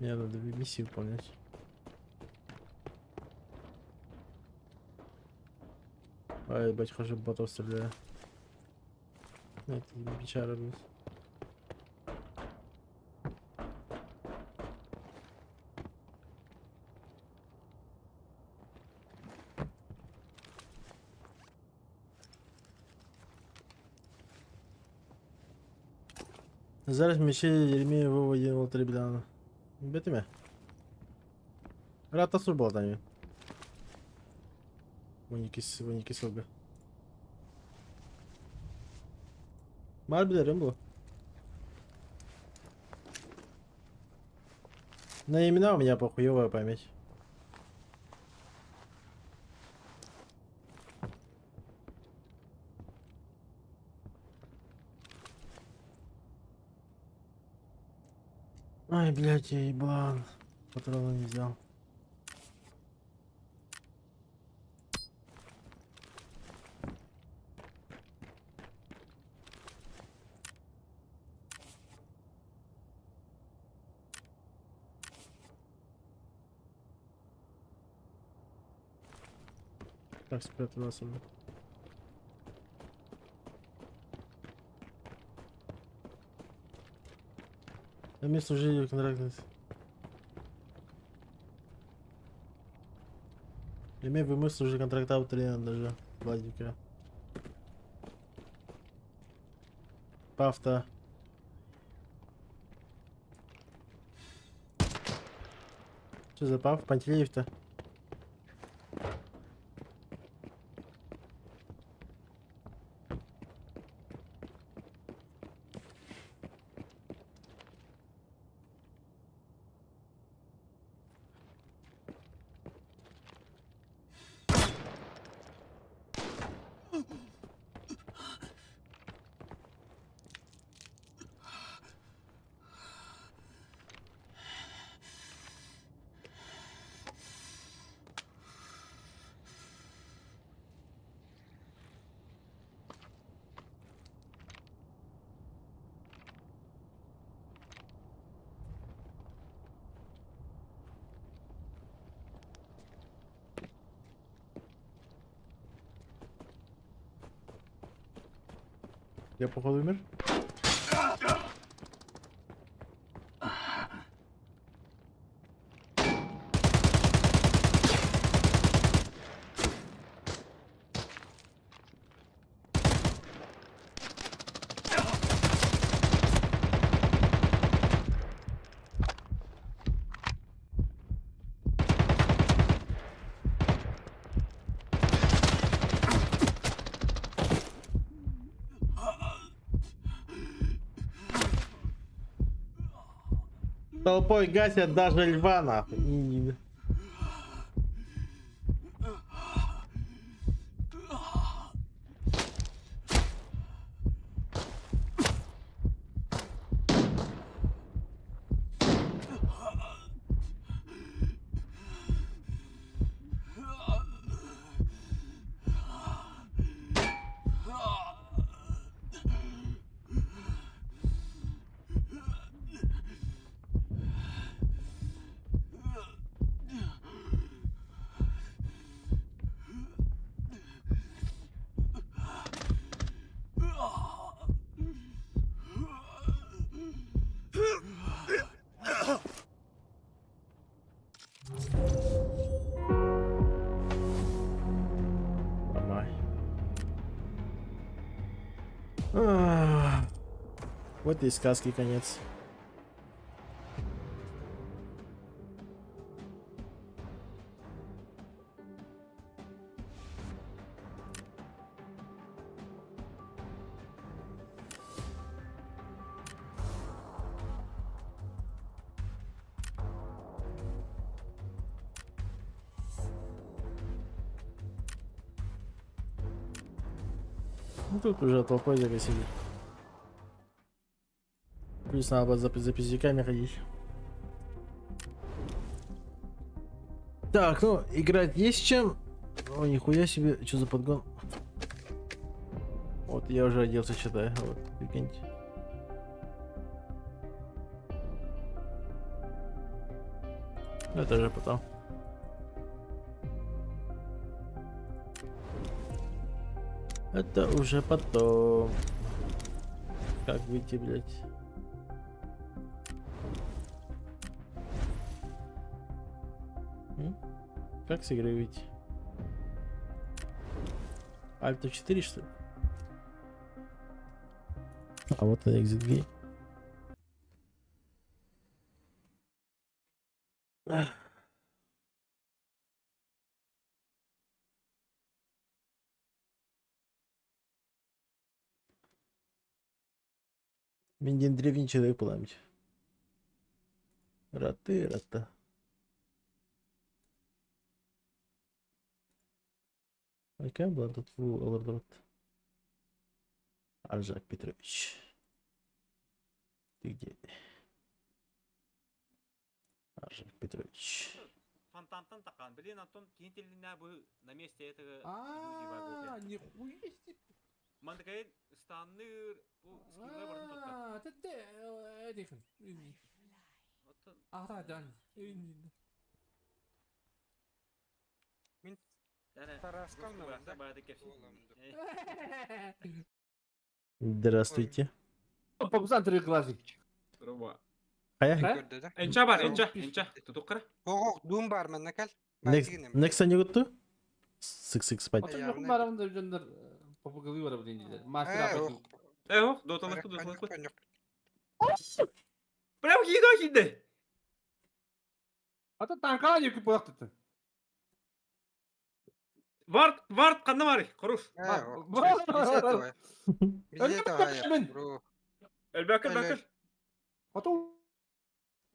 Мне надо миссию выполнять. Ай, бать, хожу ботов стреляю. Это бичара, блядь. Зараз мечі Єремія виводив Трибідану. Битиме. Рата служба там. Вон собі. Var bilirim bu. На имена у меня похуевая память. Ай, блядь, я еблан. Патрона не взял. Так, спрятался. На место жилья контрактность. Имею в мысли уже контракта в даже Владика. Пафта. Что за паф? Пантелеев-то? Я походу умер? Толпой гасят даже льва нахуй. Вот и сказки конец. Ну тут уже толпой загасили. Плюс надо за пиздяками ходить. Так, ну, играть есть чем. О, нихуя себе, что за подгон. Вот, я уже оделся, считаю. Вот, прикиньте. Это же потом. Это уже потом. Как выйти, блядь? М? Как с игры выйти? Альта 4, что ли? А вот и Exit Game. Мендин древний человек пламять. Раты, рата. А какая была тут Аллардрот? Аржак Петрович. Ты где? Аржак Петрович. Фонтантан такан. Блин, Антон, кинь бы на месте этого иллюзии А, вагоны. нихуя себе. Мандакай станныр bu skill'e varın tuttu. Ты дихен. Арадан. Yani Тарасkan Rus mı varsa var? bayağı da kefsin. Здравствуйте. Попсан три классик. Ruba. Ая, Gördü de. Ença var, ença. Tutuk kara. О, дум бар мен накал. next не готов? Сыкс спать. Отон Явно. yok baramda jönler попугалы var bilindiler. Master apet. Eho, dotalıklı. Yok. Bravo, gidiyor şimdi. Ata tanka yükü bu yaptı. Vart kanı var. Koruş. Bizde de hayır. Bro. Elbakır. Ата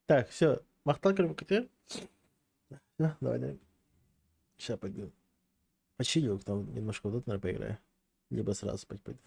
Так, все. Махтал крепкотер. Да, давай. Сейчас пойду. Почилю, там немножко вот это, наверное, поиграю. Либо сразу спать пойду.